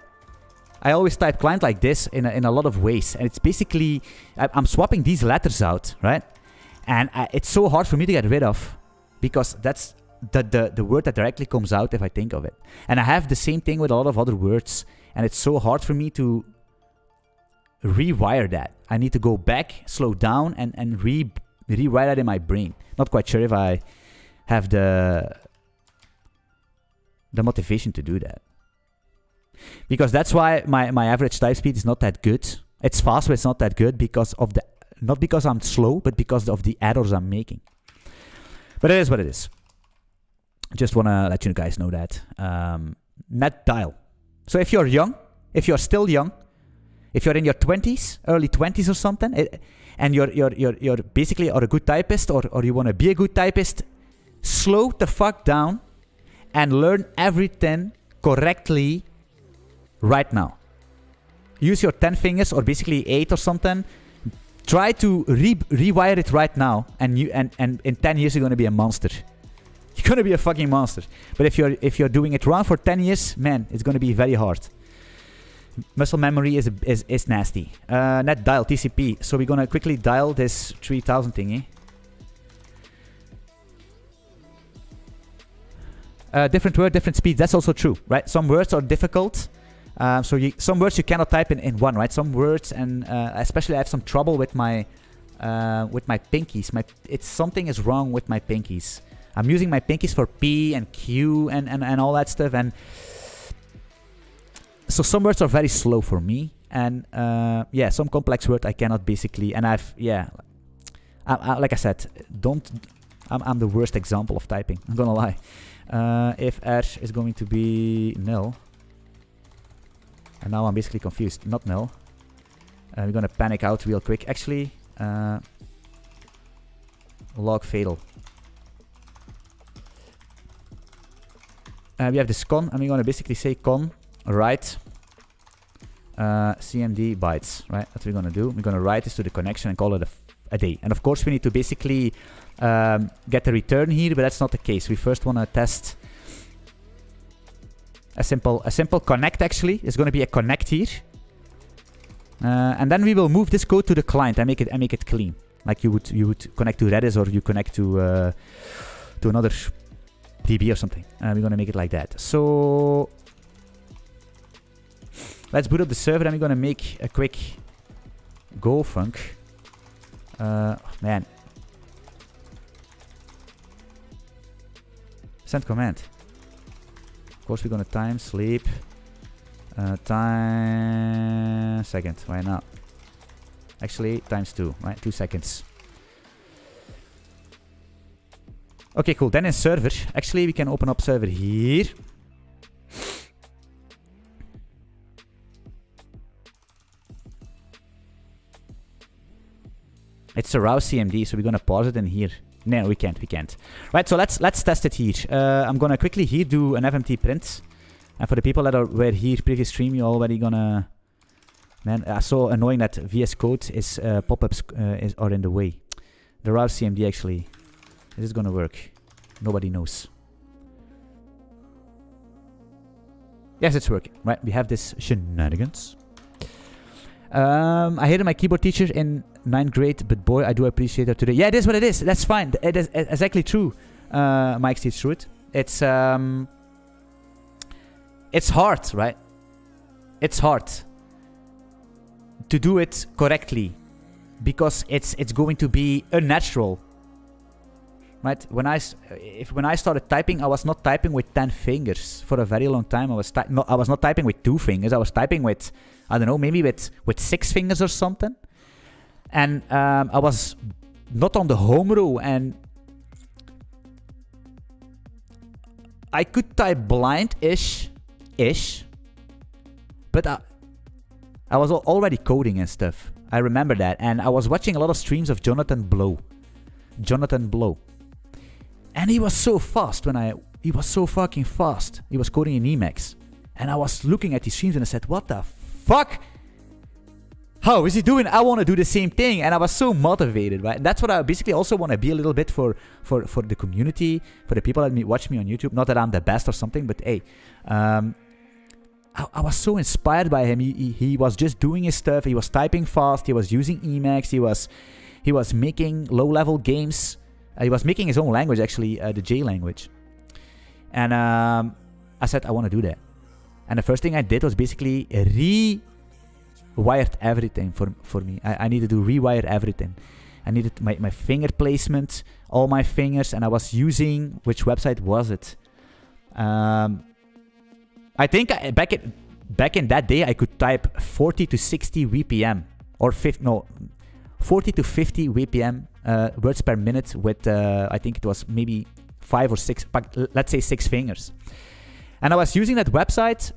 always type client like this in a lot of ways. And it's basically, I'm swapping these letters out, right? And it's so hard for me to get rid of, because that's the word that directly comes out if I think of it. And I have the same thing with a lot of other words. And it's so hard for me to rewire that. I need to go back, slow down, and rewire that in my brain. Not quite sure if I have the motivation to do that. Because that's why my average type speed is not that good. It's fast, but it's not that good because of not because I'm slow, but because of the errors I'm making. But it is what it is. Just want to let you guys know that. Net dial. So if you're young, if you're still young, if you're in your 20s, early 20s or something, and you're basically a good typist, or you want to be a good typist, slow the fuck down and learn everything correctly right now. Use your 10 fingers, or basically 8 or something. Try to rewire it right now, and in 10 years you're gonna be a monster. You're gonna be a fucking monster. But if you're doing it wrong for 10 years, man, it's gonna be very hard. Muscle memory is nasty. Net dial TCP. So we're gonna quickly dial this 3000 thingy. Different word, different speed. That's also true, right? Some words are difficult. Some words you cannot type in one, right? Some words, and especially I have some trouble with my pinkies. Something is wrong with my pinkies. I'm using my pinkies for P and Q and all that stuff, and so some words are very slow for me. And yeah, some complex word I cannot basically. And like I said, I'm the worst example of typing. I'm gonna lie. If R is going to be nil. And now I'm basically confused. Not null. We're gonna panic out real quick. Actually, log fatal. We have this con, and we're gonna basically say con write cmd bytes. Right? That's what we're gonna do. We're gonna write this to the connection and call it a day. And of course, we need to basically get a return here, but that's not the case. We first wanna test. A simple connect actually. There's going to be a connect here, and then we will move this code to the client and make it clean, like you would connect to Redis, or you connect to another DB or something. We're going to make it like that. So let's boot up the server, and we're going to make a quick Go func. Man. Send command. Of course we're gonna time sleep. Time second. Why not? Actually, times 2, right? 2 seconds. Okay, cool. Then in server, actually we can open up server here. It's a route CMD, so we're gonna pause it in here. No, we can't. Right, so let's test it here. I'm gonna quickly here do an FMT print. And for the people that were here previous stream, you're already gonna... Man, so annoying that VS Code is pop-ups are in the way. The route CMD actually. Is this gonna work? Nobody knows. Yes, it's working. Right, we have this shenanigans. I hated my keyboard teacher in 9th grade, but boy, I do appreciate her today. Yeah, it is what it is. That's fine. It is exactly true. Mike sees through it. It's hard, right? It's hard to do it correctly because it's going to be unnatural, right? When I started typing, I was not typing with 10 fingers for a very long time. I was not typing with 2 fingers. I was typing with, I don't know, maybe with 6 fingers or something. And I was not on the home row, and I could type blind-ish, but I was already coding and stuff. I remember that, and I was watching a lot of streams of Jonathan Blow, and he was so fast he was so fucking fast. He was coding in Emacs, and I was looking at his streams and I said, "What the fuck? How is he doing? I want to do the same thing." And I was so motivated, right? And that's what I basically also want to be a little bit for the community, for the people that watch me on YouTube. Not that I'm the best or something, but hey, I was so inspired by him. He was just doing his stuff. He was typing fast. He was using Emacs. He was making low-level games. He was making his own language, actually, the J language. And I said, I want to do that. And the first thing I did was basically rewired everything for me. I needed to rewire everything. I needed my finger placement, all my fingers, and I was using, which website was it? I think back in that day I could type 40 to 60 VPM or 40 to 50 VPM words per minute with I think it was maybe 5 or 6, let's say 6 fingers. And I was using that website.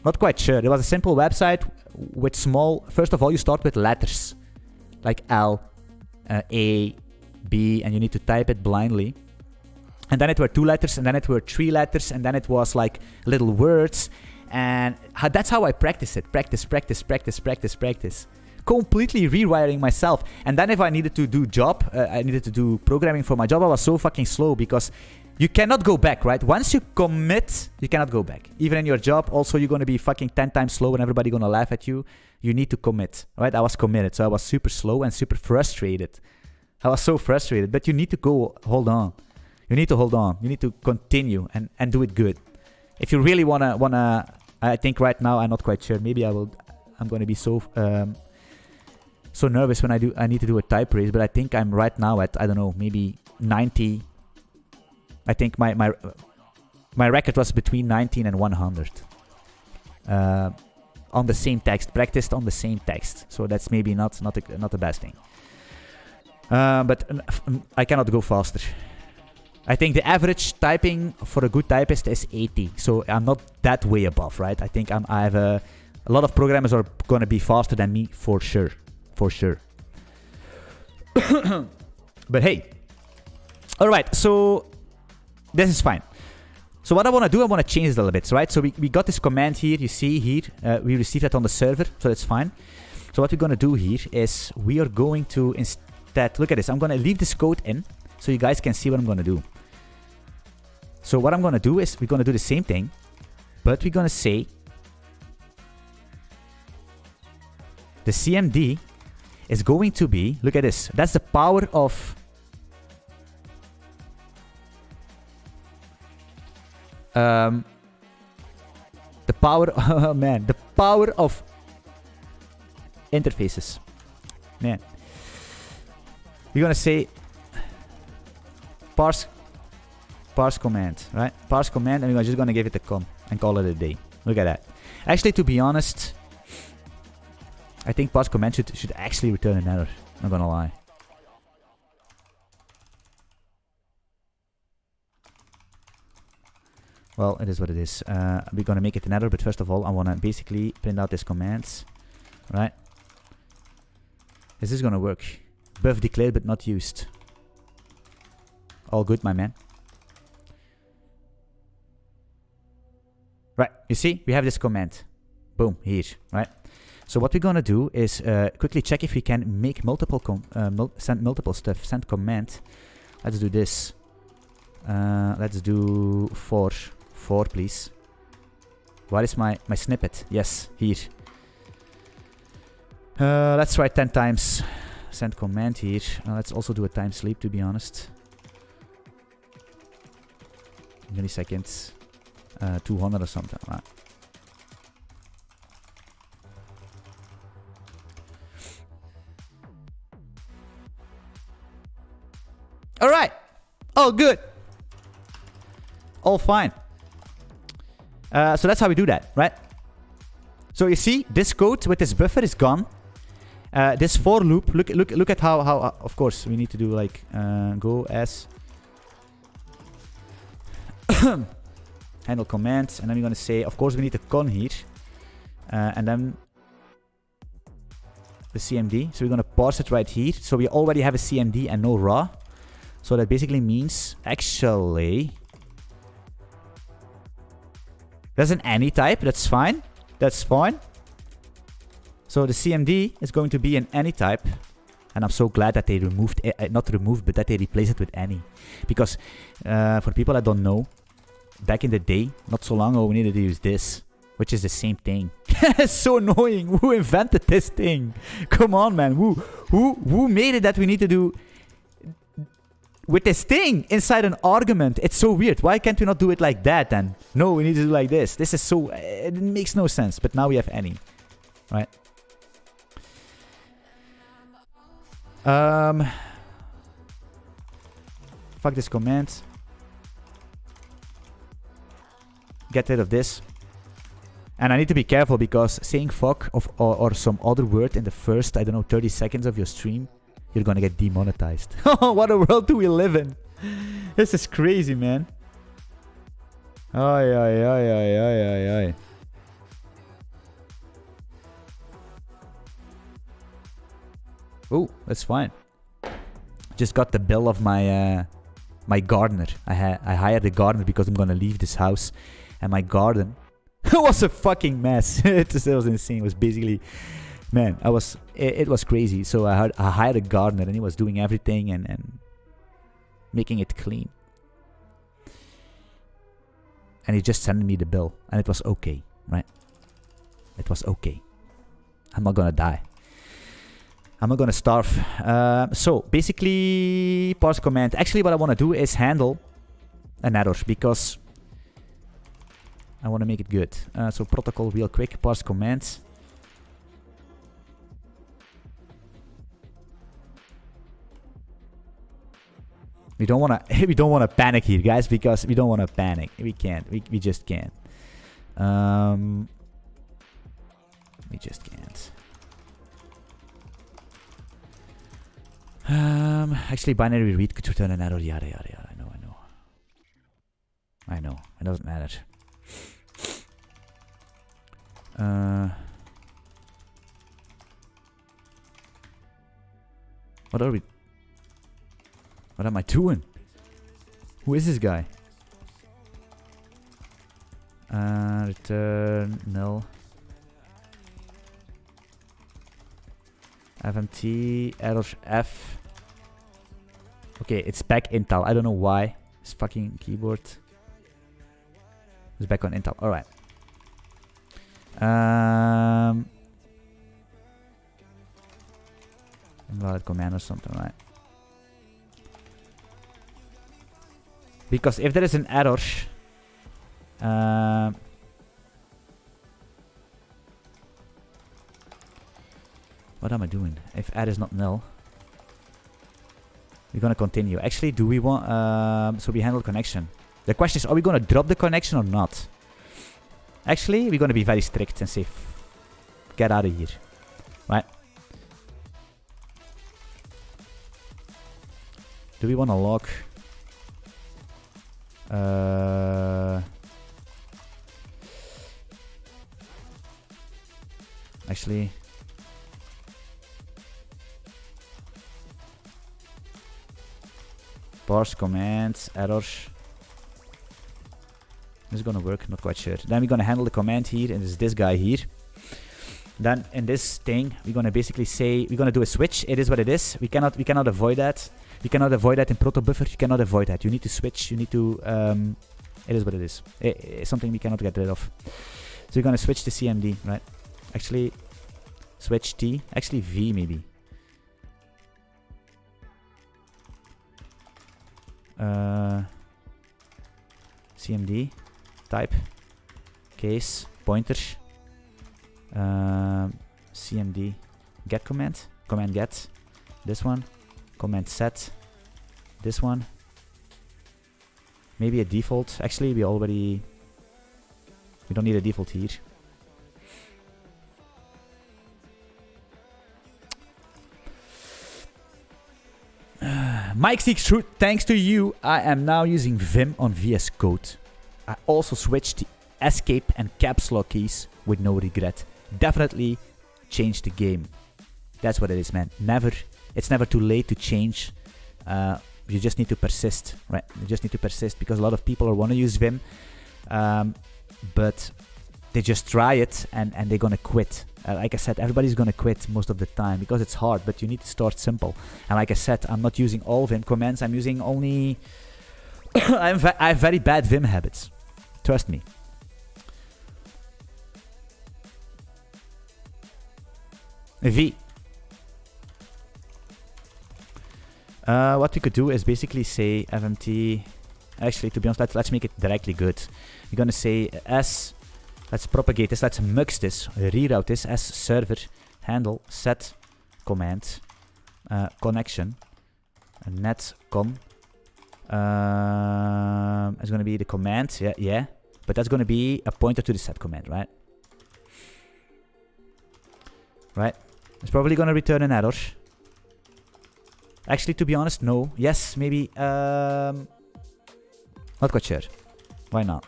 Not quite sure. It was a simple website with small. First of all, you start with letters like L, A, B, and you need to type it blindly. And then it were 2 letters, and then it were 3 letters, and then it was like little words. And that's how I practiced it. Practice. Completely rewiring myself. And then if I needed to do I needed to do programming for my job, I was so fucking slow because you cannot go back, right? Once you commit, you cannot go back. Even in your job, also you're going to be fucking 10 times slow and everybody going to laugh at you. You need to commit, right? I was committed, so I was super slow and super frustrated. I was so frustrated, but you need to hold on. You need to hold on. You need to continue and do it good. If you really wanna, I think right now I'm not quite sure. Maybe I'm going to be so nervous when I need to do a type raise, but I think I'm right now at, I don't know, maybe 90. I think my record was between 19 and 100 on the same text, practiced on the same text. So that's maybe not the best thing. But I cannot go faster. I think the average typing for a good typist is 80. So I'm not that way above, right? I think I have a lot of programmers are going to be faster than me for sure. For sure. But hey. All right, so this is fine. So what I want to do, I want to change it a little bit, right? So we got this command here. You see here, we received that on the server, so that's fine. So what we're going to do here is we are going to instead, look at this. I'm going to leave this code in so you guys can see what I'm going to do. So what I'm going to do is we're going to do the same thing, but we're going to say the CMD is going to be, look at this. That's the power of the power, oh man, the power of interfaces. Man. We're gonna say parse command, right? Parse command, and we're just gonna give it a con and call it a day. Look at that. Actually, to be honest, I think parse command should actually return an error. Not gonna lie. Well, it is what it is. We're gonna make it an error, but first of all, I wanna basically print out this commands, right? Is this gonna work? Buff declared but not used. All good, my man. Right, you see, we have this command. Boom, here, right? So what we're gonna do is quickly check if we can make multiple send multiple stuff. Send command. Let's do this. Let's do 4, please. What is my snippet? Yes, here. Let's try 10 times. Send command here. Let's also do a time sleep, to be honest. Milliseconds. 200 or something. Right. All right. All good. All fine. So that's how we do that, right? So you see, this code with this buffer is gone. This for loop, look at how of course we need to do like go as handle commands, and then we're gonna say, of course we need a con here, and then the CMD. So we're gonna parse it right here. So we already have a CMD and no raw. So that basically means actually there's an any type. That's fine. That's fine. So the CMD is going to be an any type. And I'm so glad that they removed it, not removed, but that they replaced it with any. Because for people that don't know, back in the day, not so long ago, we needed to use this, which is the same thing. It's so annoying. Who invented this thing? Come on, man. Who made it that we need to do with this thing inside an argument? It's so weird. Why can't we not do it like that then? No, we need to do like this. This is so... it makes no sense. But now we have any. Right? Fuck this command. Get rid of this. And I need to be careful because saying fuck or some other word in the first, I don't know, 30 seconds of your stream, you're gonna get demonetized. What a world do we live in? This is crazy, man. Ay, ay, ay, ay, ay, ay, ay. Oh, that's fine. Just got the bill of my my gardener. I hired a gardener because I'm gonna leave this house, and my garden was a fucking mess. It was insane. It was basically, man, it was crazy. So I hired a gardener, and he was doing everything and making it clean. And he just sent me the bill, and it was okay, right? It was okay. I'm not gonna die. I'm not gonna starve. So basically, parse command. Actually, what I want to do is handle an error because I want to make it good. So protocol real quick. Parse commands. We don't wanna panic here, guys, because we don't wanna panic. We can't. We just can't. We just can't. Actually, binary read could return an error. Yada yada yada. I know. It doesn't matter. What are we? What am I doing? Who is this guy? Return null. FMT error F. Okay, it's back Intel. I don't know why. This fucking keyboard. It's back on Intel. Alright. Invalid command or something, right? Because if there is an error, What am I doing? If add is not null, we're gonna continue. Actually, do we want... so we handle connection. The question is, are we gonna drop the connection or not? Actually, we're gonna be very strict and say, get out of here. Right? Do we want to log... actually... parse commands, errors. This is gonna work, not quite sure. Then we're gonna handle the command here, and it's this guy here. Then in this thing, we're gonna basically say we're gonna do a switch. It is what it is. We cannot avoid that. We cannot avoid that in protobuffer. You cannot avoid that. You need to switch. You need to. It is what it is. It's something we cannot get rid of. So we're gonna switch to CMD, right? Actually, switch T. Actually, V maybe. CMD type case pointer CMD get command get this one, command set this one, maybe a default. Actually, we don't need a default here. Mike Seeks Truth, thanks to you, I am now using Vim on VS Code. I also switched the escape and caps lock keys with no regret. Definitely change the game. That's what it is, man. It's never too late to change. You just need to persist, right? You just need to persist because a lot of people want to use Vim, but they just try it and they're gonna quit. Like I said, everybody's gonna quit most of the time because it's hard, but you need to start simple. And like I said, I'm not using all Vim commands. I'm using only... I have very bad Vim habits. Trust me. V. What we could do is basically say fmt... Actually, to be honest, let's make it directly good. We're gonna say s... Let's propagate this, let's mux this, reroute this as server, handle, set, command, connection, netcom. It's going to be the command, yeah. But that's going to be a pointer to the set command, right? Right. It's probably going to return an error. Actually, to be honest, no. Yes, maybe. Not quite sure. Why not?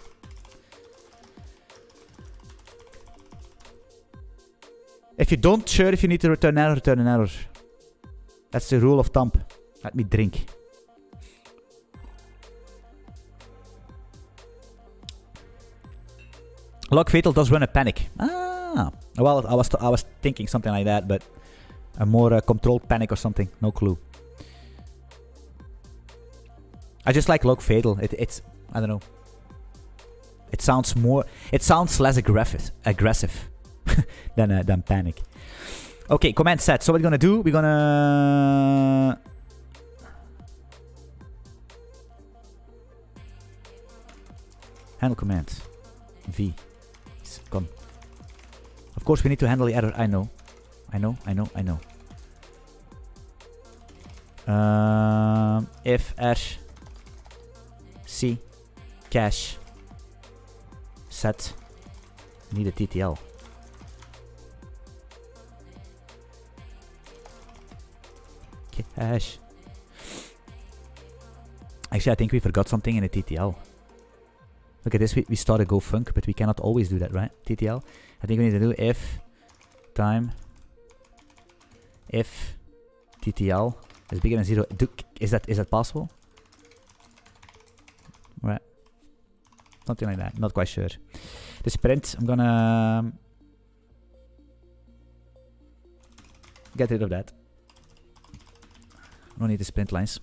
If you don't sure if you need to return an error. That's the rule of thumb. Let me drink. Log fatal does run a panic. Ah, well, I was thinking something like that, but a more controlled panic or something. No clue. I just like log fatal. It's I don't know. It sounds less aggressive. than panic. Okay, command set. So what we're gonna do? We're gonna handle command V. Come. Of course, we need to handle the error. I know. If r c cache set. Need a TTL. Cache. Actually, I think we forgot something in the TTL. Look at this, we started go func, but we cannot always do that, right? TTL. I think we need to do if time if TTL is bigger than 0. Is that possible? Right. Something like that. Not quite sure. The sprint, I'm gonna get rid of that. No need the sprint lines.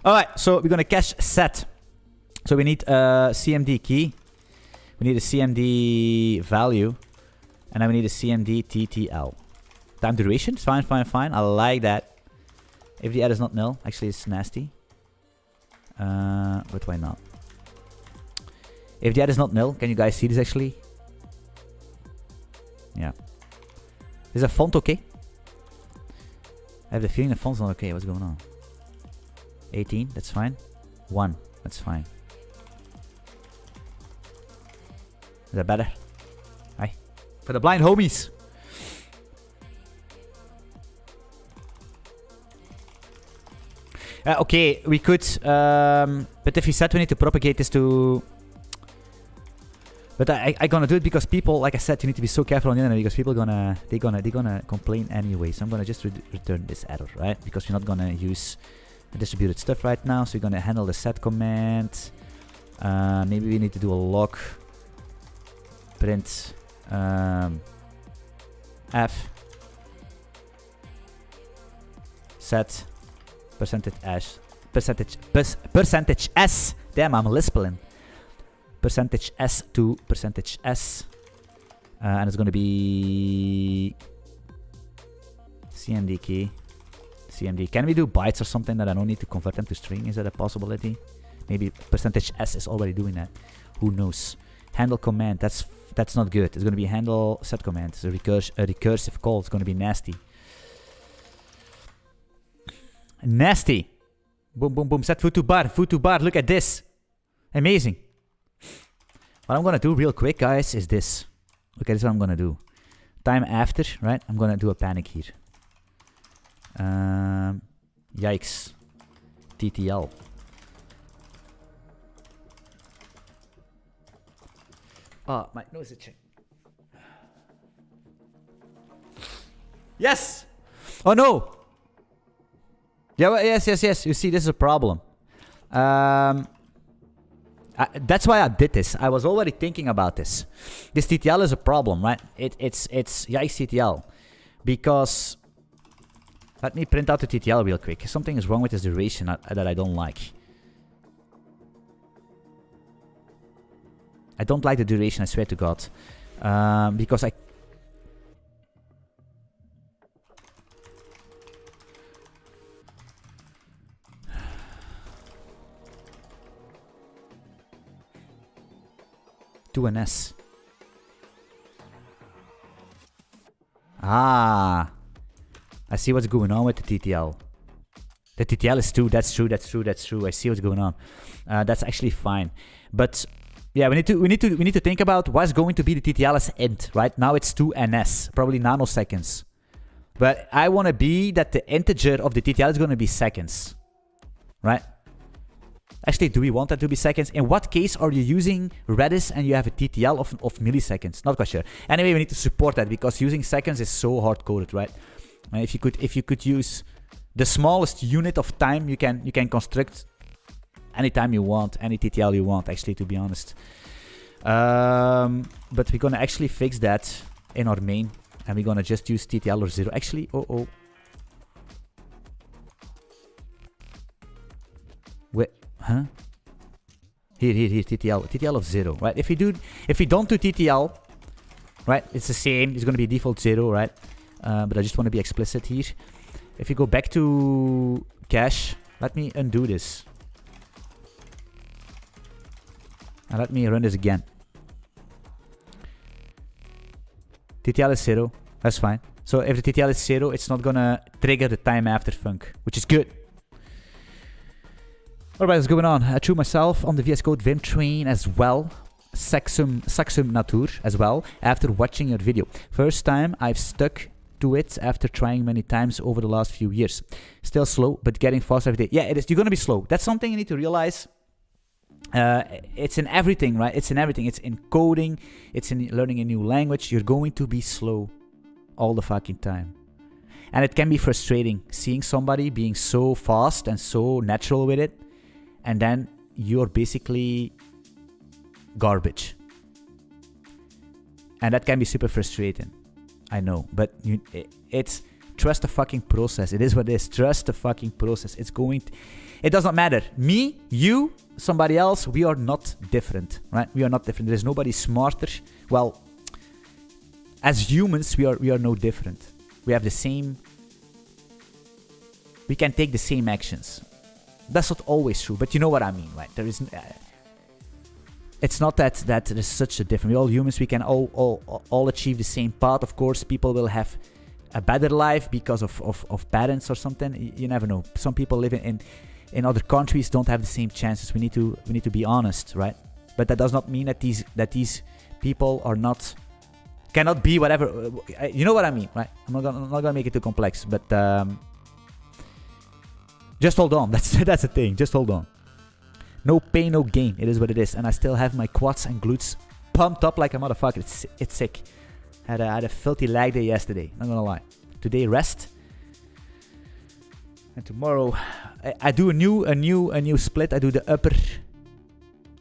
Alright, so we're gonna cache set. So we need a CMD key. We need a CMD value. And then we need a CMD TTL. Time duration, fine. I like that. If the add is not null, actually it's nasty. But why not? If the add is not null, can you guys see this actually? Yeah. Is the font okay? I have the feeling the font's not okay. What's going on? 18, that's fine. 1, that's fine. Is that better? Aye. For the blind homies. Okay, we could, but if we said we need to propagate this to... But I gonna do it because people, like I said, you need to be so careful on the internet because people they're gonna complain anyway. So I'm gonna just return this error, right? Because we're not gonna use distributed stuff right now. So we're gonna handle the set command. Maybe we need to do a log print f set percentage s. Damn, I'm lisping. Percentage s to percentage s, and it's going to be cmd key. CMD. Can we do bytes or something that I don't need to convert them to string? Is that a possibility? Maybe percentage s is already doing that. Who knows? Handle command. That's not good. It's going to be handle set command. It's a recursive call. It's going to be nasty. Nasty. Boom, boom, boom. Set food to bar. Food to bar. Look at this. Amazing. What I'm going to do real quick, guys, is this. Okay, this is what I'm going to do. Time after, right? I'm going to do a panic here. Yikes. TTL. Oh, my nose is itching. Yes! Oh, no! Yeah, well, yes. You see, this is a problem. That's why I did this. I was already thinking about this. This TTL is a problem, right? It's yikes TTL. Because... Let me print out the TTL real quick. Something is wrong with this duration that I don't like. I don't like the duration, I swear to God. Because I... To an S. Ah. I see what's going on with the TTL. The TTL is 2. That's true. I see what's going on. That's actually fine. But yeah, we need to think about what's going to be the TTL as int, right? Now it's 2 ns, probably nanoseconds. But I want to be that the integer of the TTL is going to be seconds, right? Actually, do we want that to be seconds? In what case are you using Redis and you have a TTL of milliseconds? Not quite sure. Anyway, we need to support that because using seconds is so hard-coded, right? And if you could use the smallest unit of time, you can construct anytime you want, any TTL you want, actually, to be honest. But we're gonna actually fix that in our main, and we're gonna just use TTL or 0. Actually, oh. Wait, huh? Here, TTL of 0, right? If we don't do TTL, right, it's the same. It's gonna be default 0, right? But I just want to be explicit here. If you go back to cache, let me undo this. And let me run this again. TTL is 0. That's fine. So if the TTL is 0, it's not gonna trigger the time after func, which is good. Alright, what's going on? I threw myself on the VS Code Vim train as well. Saxum Natur as well, after watching your video. First time I've stuck to it after trying many times over the last few years. Still slow, but getting faster every day. Yeah, it is. You're gonna be slow. That's something you need to realize. It's in everything, right? It's in everything. It's in coding. It's in learning a new language. You're going to be slow all the fucking time. And it can be frustrating seeing somebody being so fast and so natural with it, and then you're basically garbage. And that can be super frustrating. I know, but it's trust the fucking process. It is what it is. Trust the fucking process. It does not matter. Me, you, somebody else, we are not different, right? We are not different. There is nobody smarter. Well, as humans, we are no different. We have the same. We can take the same actions. That's not always true, but you know what I mean, right? it's not that there's such a difference. We're all humans. We can all achieve the same path. Of course, people will have a better life because of parents or something. You never know. Some people live in other countries don't have the same chances. We need to be honest, right? But that does not mean that these people cannot be whatever. You know what I mean, right? I'm not gonna make it too complex, but just hold on. That's the thing. Just hold on. No pain, no gain. It is what it is. And I still have my quads and glutes pumped up like a motherfucker. It's sick. I had a filthy lag day yesterday. Not gonna lie. Today rest. And tomorrow I do a new split. I do the upper,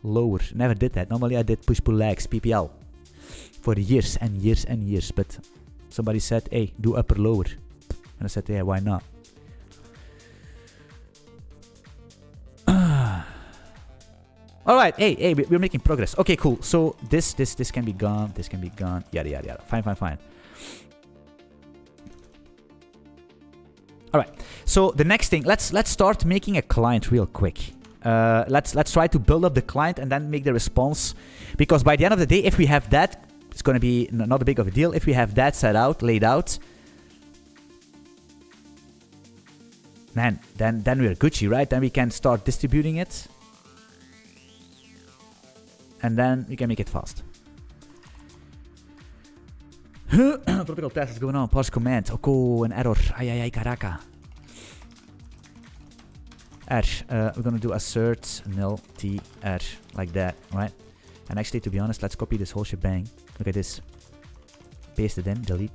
lower. Never did that. Normally I did push-pull legs, PPL, for years and years and years. But somebody said, hey, do upper, lower. And I said, yeah, why not? All right, hey, we're making progress. Okay, cool. So this can be gone. This can be gone. Yada yada yada. Fine. All right. So the next thing, let's start making a client real quick. Let's try to build up the client and then make the response, because by the end of the day, if we have that, it's going to be not a big of a deal. If we have that laid out, man, then we're Gucci, right? Then we can start distributing it. And then we can make it fast. Tropical test is going on. Parse command. Oh, an error. Ay, caraca. R. We're going to do assert nil t r like that, right? And actually, to be honest, let's copy this whole shebang. Look at this. Paste it in. Delete.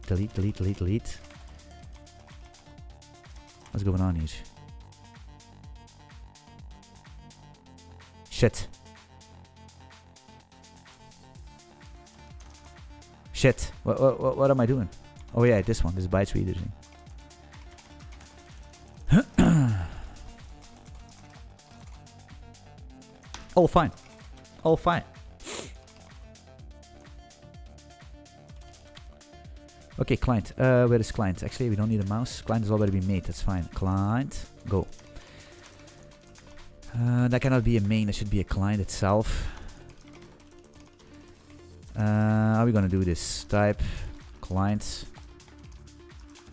What's going on here? Shit. What am I doing? Oh yeah, this one. This bytes reader thing. All fine. Okay, client. Where is client? Actually, we don't need a mouse. Client has already been made. That's fine. Client. Go. That cannot be a main. That should be a client itself. How are we gonna do this? Type client.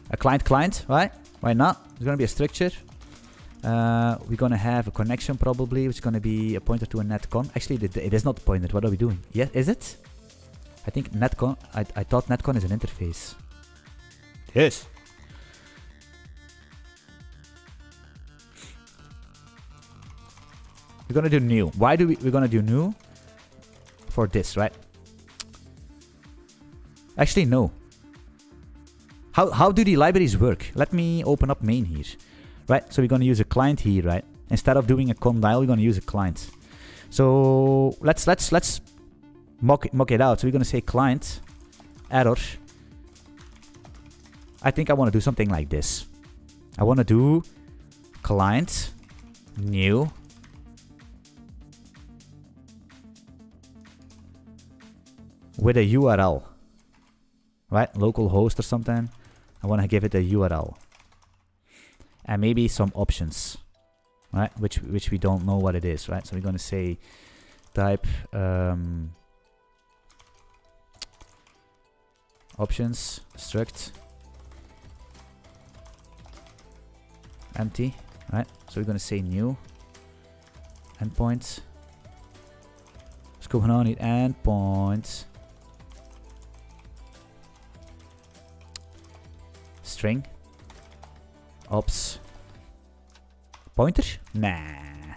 A client, right? Why not? It's gonna be a structure. We're gonna have a connection probably, which is gonna be a pointer to a netcon. Actually, it is not pointed. What are we doing? Yeah, is it? I think netcon. I thought netcon is an interface. Yes. We're gonna do new. Why do we're gonna do new? For this, right? Actually, no. How do the libraries work? Let me open up main here. Right, so we're going to use a client here, right? Instead of doing a condial, we're going to use a client. So let's mock it out. So we're going to say client error. I think I want to do something like this. I want to do client new with a URL. Right, local host or something. I want to give it a URL and maybe some options, right? Which we don't know what it is, right? So we're going to say type options struct empty, right? So we're going to say new endpoint. What's going on here? Endpoint. String ops pointer? Nah.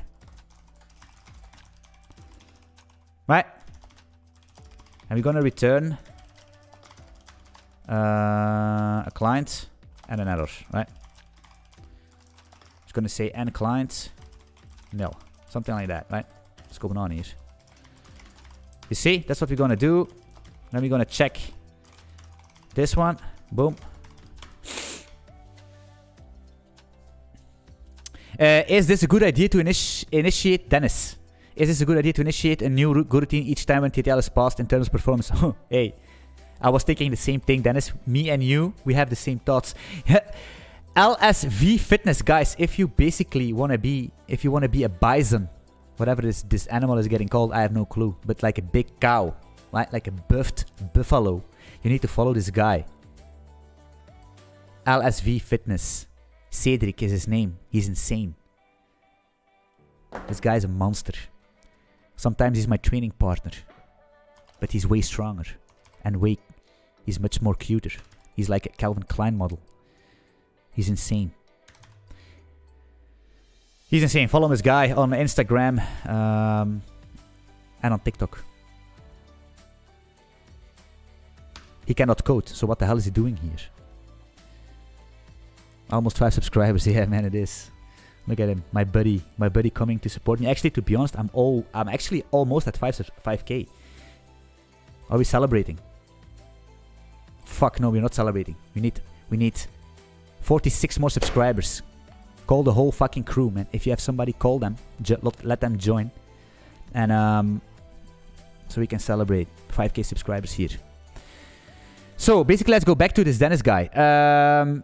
Right. And we're gonna return a client and an error, right? It's gonna say end client nil, something like that, right? What's going on here? You see, that's what we're gonna do. Then we're gonna check this one. Boom. Is this a good idea to initiate, Dennis? Is this a good idea to initiate a new routine each time when TTL is passed in terms of performance? Hey, I was thinking the same thing, Dennis. Me and you, we have the same thoughts. LSV fitness, guys. If you basically want to be, a bison Whatever this animal is getting called, I have no clue. But like a big cow, right? Like a buffed buffalo. You need to follow this guy. LSV Fitness. Cedric is his name. He's insane. This guy's a monster. Sometimes he's my training partner. But he's way stronger. And he's much more cuter. He's like a Calvin Klein model. He's insane. He's insane. Follow this guy on Instagram and on TikTok. He cannot code, so what the hell is he doing here? Almost 5 subscribers. Yeah, man, it is. Look at him, my buddy coming to support me. Actually, to be honest, I'm actually almost at 5k. Are we celebrating? Fuck no, we're not celebrating. We need 46 more subscribers. Call the whole fucking crew, man. If you have somebody, call them. Let them join. And so we can celebrate 5k subscribers here. So basically, let's go back to this Dennis guy.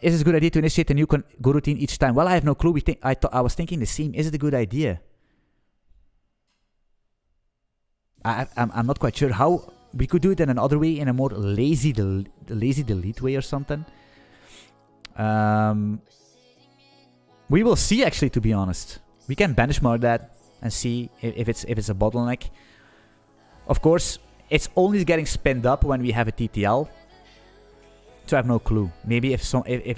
Is it a good idea to initiate a new Go routine each time? Well, I have no clue. I was thinking the same. Is it a good idea? I'm not quite sure how. We could do it in another way, in a more lazy delete way or something. We will see, actually, to be honest. We can benchmark that and see if it's a bottleneck. Of course, it's only getting spinned up when we have a TTL. So I have no clue. Maybe if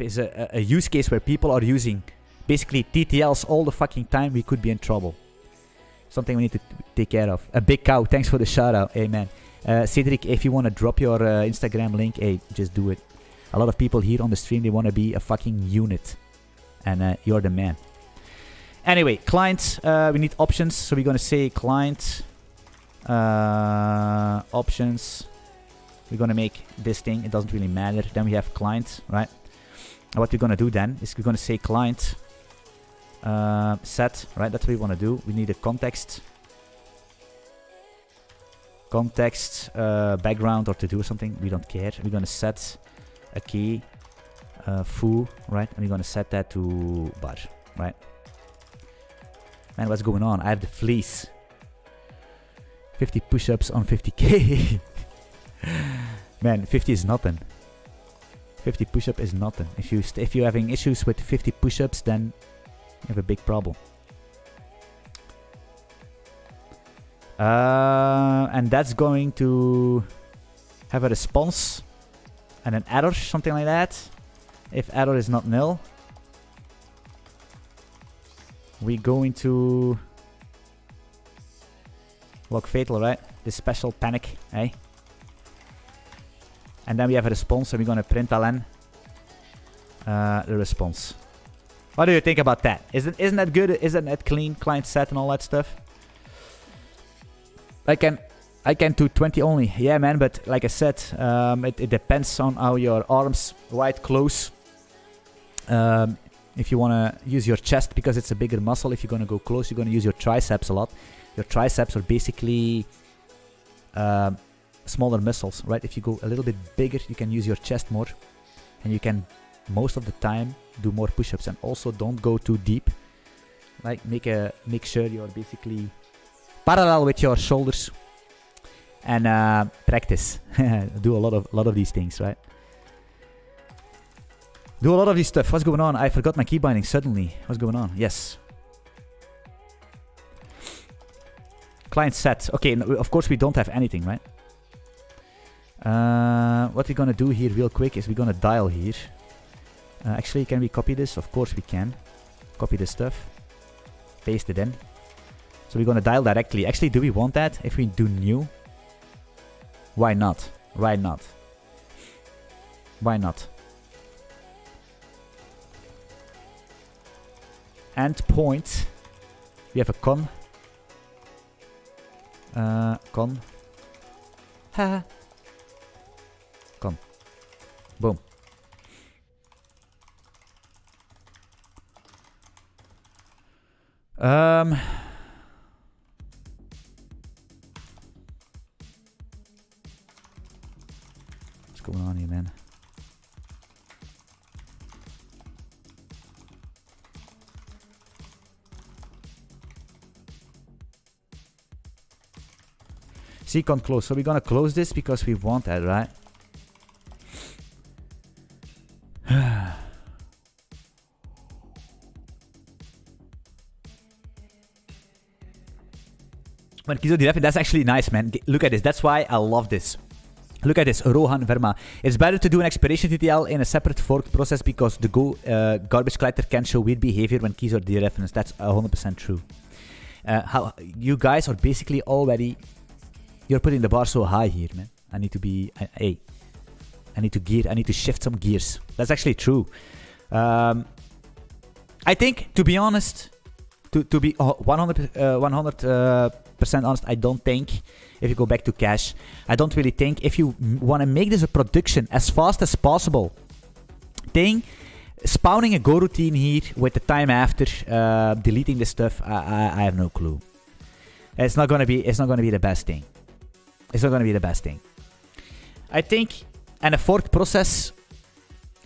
it's a use case where people are using basically TTLs all the fucking time, we could be in trouble. Something we need to take care of. A big cow. Thanks for the shout out. Amen. Cedric, if you want to drop your Instagram link, hey, just do it. A lot of people here on the stream, they want to be a fucking unit. And you're the man. Anyway, client, we need options. So we're going to say client options. We're going to make this thing. It doesn't really matter. Then we have client, right? And what we're going to do then is we're going to say client set, right? That's what we want to do. We need a context. Context, background, or to do something. We don't care. We're going to set a key. Foo, right? And we're gonna set that to bar, right? Man, what's going on? I have the fleece. 50 push-ups on 50k. Man, 50 is nothing. 50 push-up is nothing. If you're having issues with 50 push-ups, then you have a big problem. And that's going to have a response and an error, something like that. If error is not nil, we're going to log fatal, right? This special panic, eh? And then we have a response, and we're going to print ln the response. What do you think about that? Isn't that good? Isn't that clean? Client set and all that stuff. I can do 20 only. Yeah, man, but like I said, it depends on how your arms wide close. If you want to use your chest because it's a bigger muscle, if you're going to go close, you're going to use your triceps a lot. Your triceps are basically smaller muscles, right? If you go a little bit bigger, you can use your chest more. And you can, most of the time, do more push-ups. And also don't go too deep. Like, make sure you're basically parallel with your shoulders. And practice. Do a lot of these things, right? Do a lot of this stuff. What's going on? I forgot my key binding suddenly. What's going on? Yes. Client set. Okay, no, of course we don't have anything, right? What we're gonna do here real quick is we're gonna dial here. Actually, can we copy this? Of course we can. Copy this stuff. Paste it in. So we're gonna dial directly. Actually, do we want that? If we do new? Why not? Why not? Why not? Endpoint. We have a con. Con. Ha. Con. Boom. What's going on here, man? See, can't close. So we're gonna close this because we want that, right? When Kizo did that's actually nice, man. Look at this. That's why I love this. Look at this. Rohan Verma. It's better to do an expiration TTL in a separate forked process because the garbage collector can show weird behavior when keys are dereferenced. That's 100% true. How you guys are basically already... You're putting the bar so high here, man. I need to be... Hey. I need to shift some gears. That's actually true. I think, to be honest... To be 100% honest, I don't think, if you go back to cache, I don't really think, if you want to make this a production as fast as possible, spawning a go routine here with the time after deleting this stuff, I have no clue. It's not gonna be the best thing. It's not gonna be the best thing. I think, and a forked process,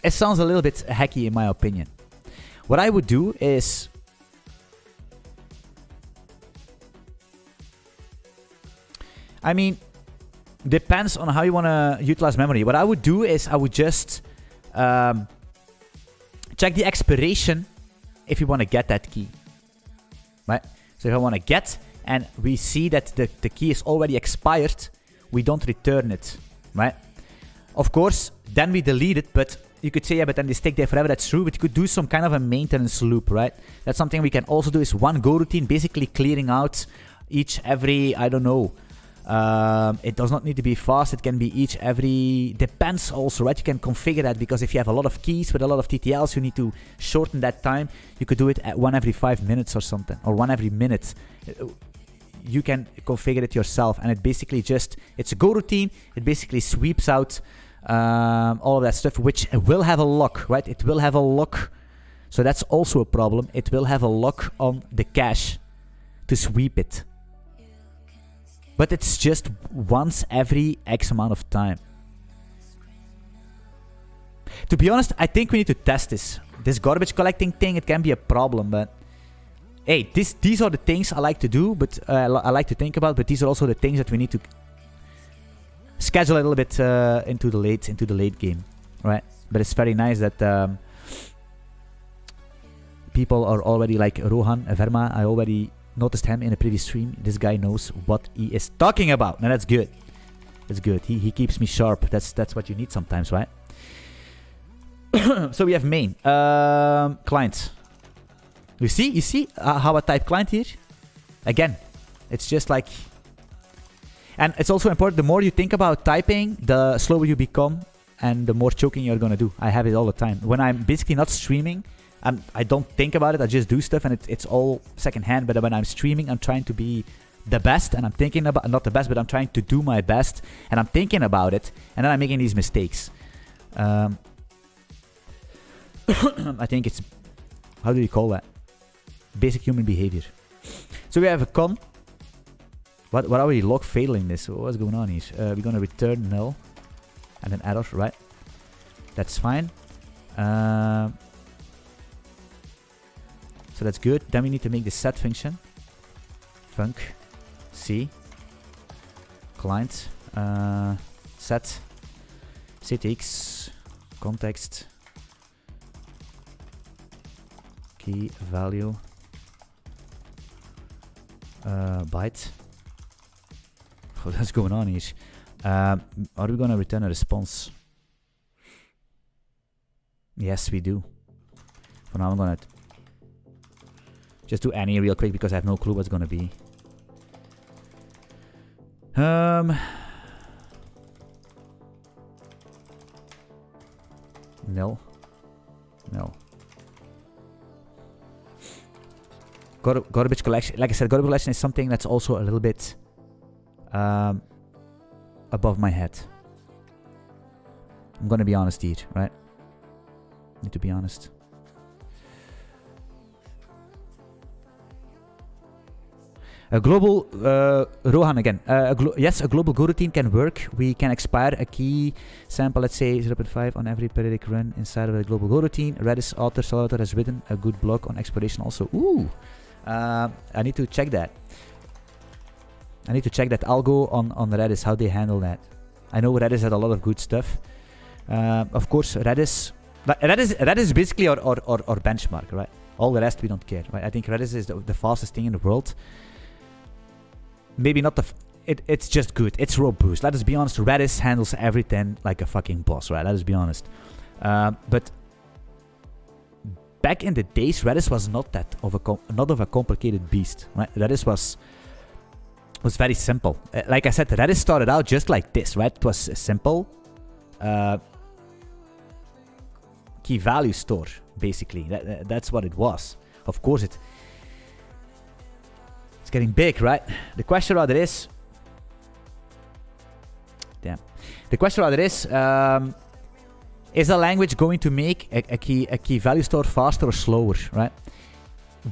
it sounds a little bit hacky in my opinion. What I would do is... I mean, depends on how you want to utilize memory. What I would do is I would just check the expiration if you want to get that key. Right? So if I want to get and we see that the key is already expired, we don't return it. Right? Of course, then we delete it, but you could say, yeah, but then they stick there forever. That's true, but you could do some kind of a maintenance loop, right? That's something we can also do is one go routine, basically clearing out every, I don't know, it does not need to be fast. It can be every... Depends also, right? You can configure that because if you have a lot of keys with a lot of TTLs, you need to shorten that time. You could do it at 1 every 5 minutes or something. Or 1 every minute. You can configure it yourself. And it basically just... It's a go routine. It basically sweeps out all of that stuff, which will have a lock, right? It will have a lock. So that's also a problem. It will have a lock on the cache to sweep it. But it's just once every X amount of time. To be honest, I think we need to test this. This garbage collecting thing, it can be a problem, but... Hey, these are the things I like to do, but I like to think about, but these are also the things that we need to schedule a little bit into the late game, right? But it's very nice that people are already like Rohan Verma. I already... noticed him in a previous stream. This guy knows what he is talking about. Now that's good. That's good. He keeps me sharp. That's what you need sometimes, right? So we have main client. You see how I type client here? Again, it's just like... And it's also important, the more you think about typing, the slower you become and the more choking you're gonna do. I have it all the time. When I'm basically not streaming, I don't think about it, I just do stuff and it's all secondhand. But when I'm streaming, I'm trying to be the best and I'm thinking about, not the best, but I'm trying to do my best and I'm thinking about it and then I'm making these mistakes. I think it's, how do you call that? Basic human behavior. So we have a con. What are we log failing this? What's going on here? We're gonna return null and an error, right? That's fine. So that's good. Then we need to make the set function. Func C client set ctx context key value byte. What's going on here? Are we gonna return a response? Yes, we do. For now, I'm gonna just do any real quick because I have no clue what's gonna be. Nil. Garbage collection. Like I said, garbage collection is something that's also a little bit above my head. I'm gonna be honest here, right? Need to be honest. A global Rohan again. Yes, a global go routine can work. We can expire a key sample, let's say 0.5 on every periodic run inside of a global go routine. Redis author has written a good blog on expiration also. Ooh, I need to check that. I need to check that algo on Redis, how they handle that. I know Redis had a lot of good stuff. Of course, Redis is basically our benchmark, right? All the rest we don't care, right? I think Redis is the fastest thing in the world. Maybe not it's just good. It's robust. Let us be honest. Redis handles everything like a fucking boss, right? Let us be honest. But back in the days, Redis was not of a complicated beast, right? Redis was very simple. Like I said, Redis started out just like this, right? It was a simple key value store, basically. That's what it was. Of course, it's getting big, right? The question rather is, the question rather is the language going to make a key value store faster or slower, right?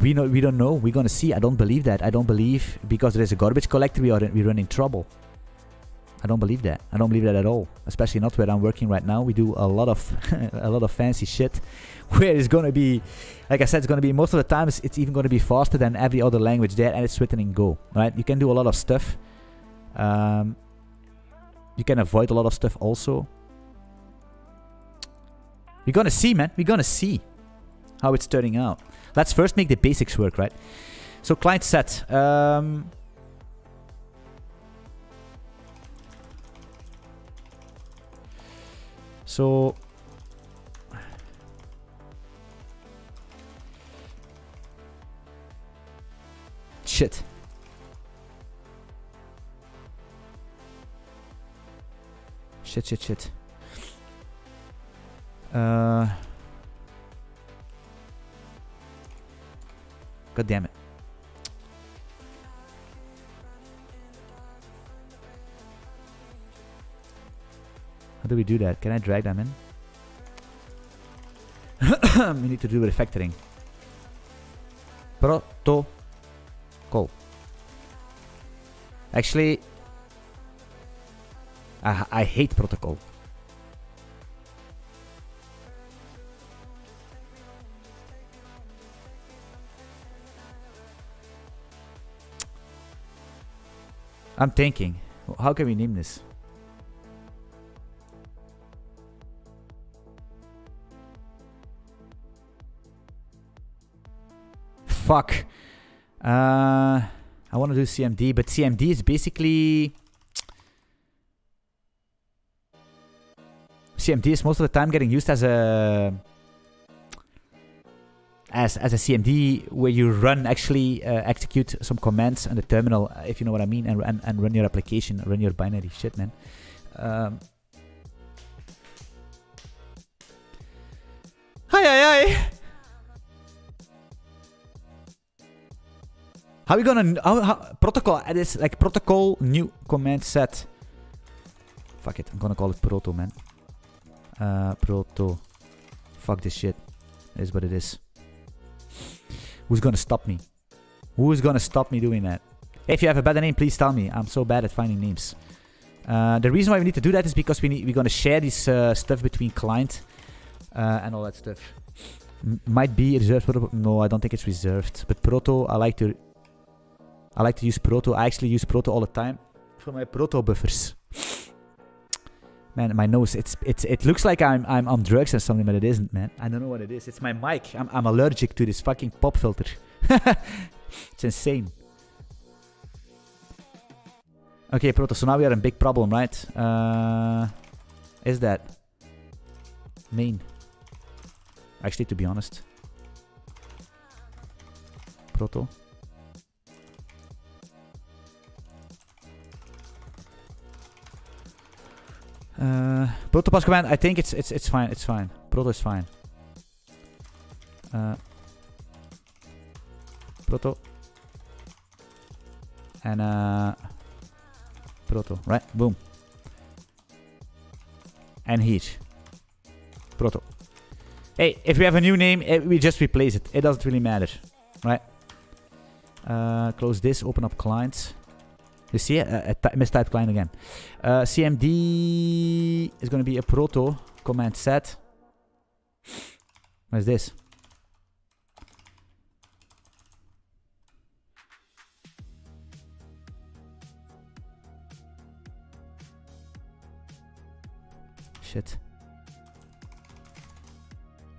We don't know. We're gonna see. I don't believe that. I don't believe because there is a garbage collector we run in trouble. I don't believe that. I don't believe that at all. Especially not where I'm working right now. We do a lot of a lot of fancy shit, where it's gonna be, like I said, it's gonna be most of the times it's even gonna be faster than every other language there, and it's written in Go, right? You can do a lot of stuff. You can avoid a lot of stuff also. We're gonna see, man. We're gonna see how it's turning out. Let's first make the basics work, right? So client set. So shit. Shit. God damn it. How do we do that? Can I drag them in? We need to do refactoring. Protocol. Actually, I hate protocol. I'm thinking, how can we name this? Fuck. I want to do CMD, but CMD is basically... CMD is most of the time getting used as a CMD where you run actually execute some commands on the terminal, if you know what I mean, and run your application, run your binary shit, man. Hi. How we gonna protocol? It is like protocol new command set. Fuck it, I'm gonna call it proto, man. Proto. Fuck this shit. It is what it is. Who's gonna stop me? Who is gonna stop me doing that? If you have a better name, please tell me. I'm so bad at finding names. The reason why we need to do that is because we're gonna share this stuff between client and all that stuff. Might be reserved. No, I don't think it's reserved. But proto, I like to use proto. I actually use proto all the time for my proto buffers. Man, my nose, it looks like I'm on drugs or something, but it isn't, man. I don't know what it is. It's my mic. I'm allergic to this fucking pop filter. It's insane. Okay, proto, so now we are in big problem, right? Is that main? Actually, to be honest. Proto. Proto pass command, I think it's fine, it's fine. Proto is fine. Proto. And proto, right? Boom. And here. Proto. Hey, if we have a new name, we just replace it. It doesn't really matter, right? Close this, open up clients. You see a mistyped client again. CMD is going to be a proto command set. What is this? Shit.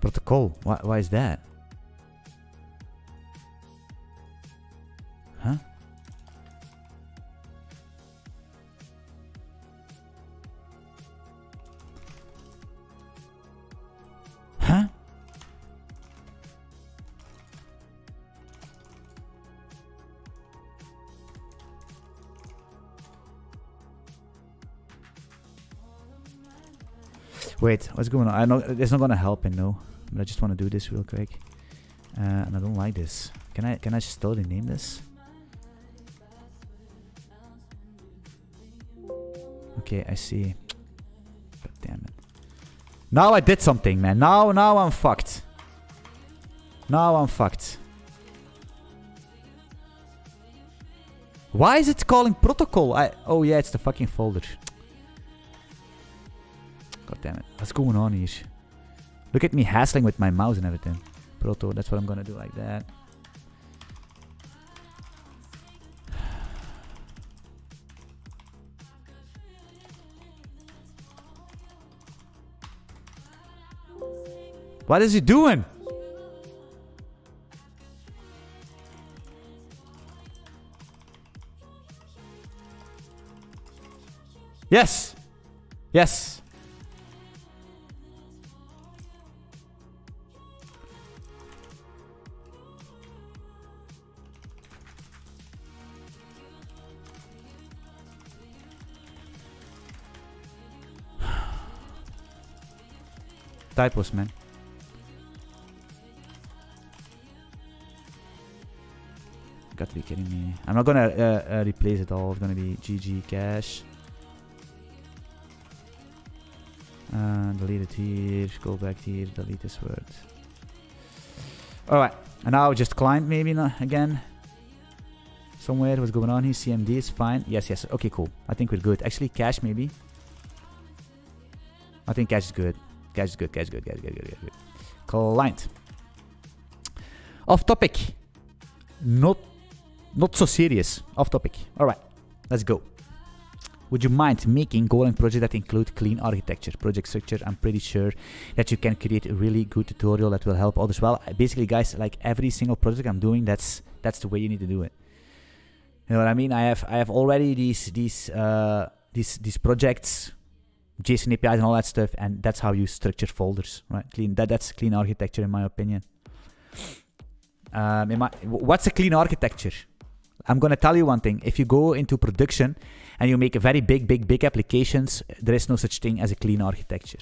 Protocol. Why is that? Huh? Huh? Wait, what's going on? I know it's not gonna help, I know, but I just want to do this real quick. And I don't like this. Can I just totally name this? Okay, I see. God damn it. Now I did something, man. Now I'm fucked. Now I'm fucked. Why is it calling protocol? Oh yeah, it's the fucking folder. God damn it. What's going on here? Look at me hassling with my mouse and everything. Proto, that's what I'm gonna do, like that. What is he doing? Yes. Yes. Typos, man. Got to be kidding me. I'm not gonna replace it all. It's gonna be GG cache. Delete it here. Go back here. Delete this word. Alright. And now just client maybe again. Somewhere. What's going on here? CMD is fine. Yes, yes. Okay, cool. I think we're good. Actually, cache maybe. I think cache is good. Cache is good. Cache is good. Cache is good. Cache is good. Client. Off topic. Not so serious. Off topic. Alright. Let's go. Would you mind making Golang projects that include clean architecture, project structure? I'm pretty sure that you can create a really good tutorial that will help others. Well, basically, guys, like every single project I'm doing, that's the way you need to do it. You know what I mean? I have already these projects, JSON APIs and all that stuff, and that's how you structure folders, right? That's clean architecture in my opinion. What's a clean architecture? I'm gonna tell you one thing. If you go into production and you make a very big applications, there is no such thing as a clean architecture.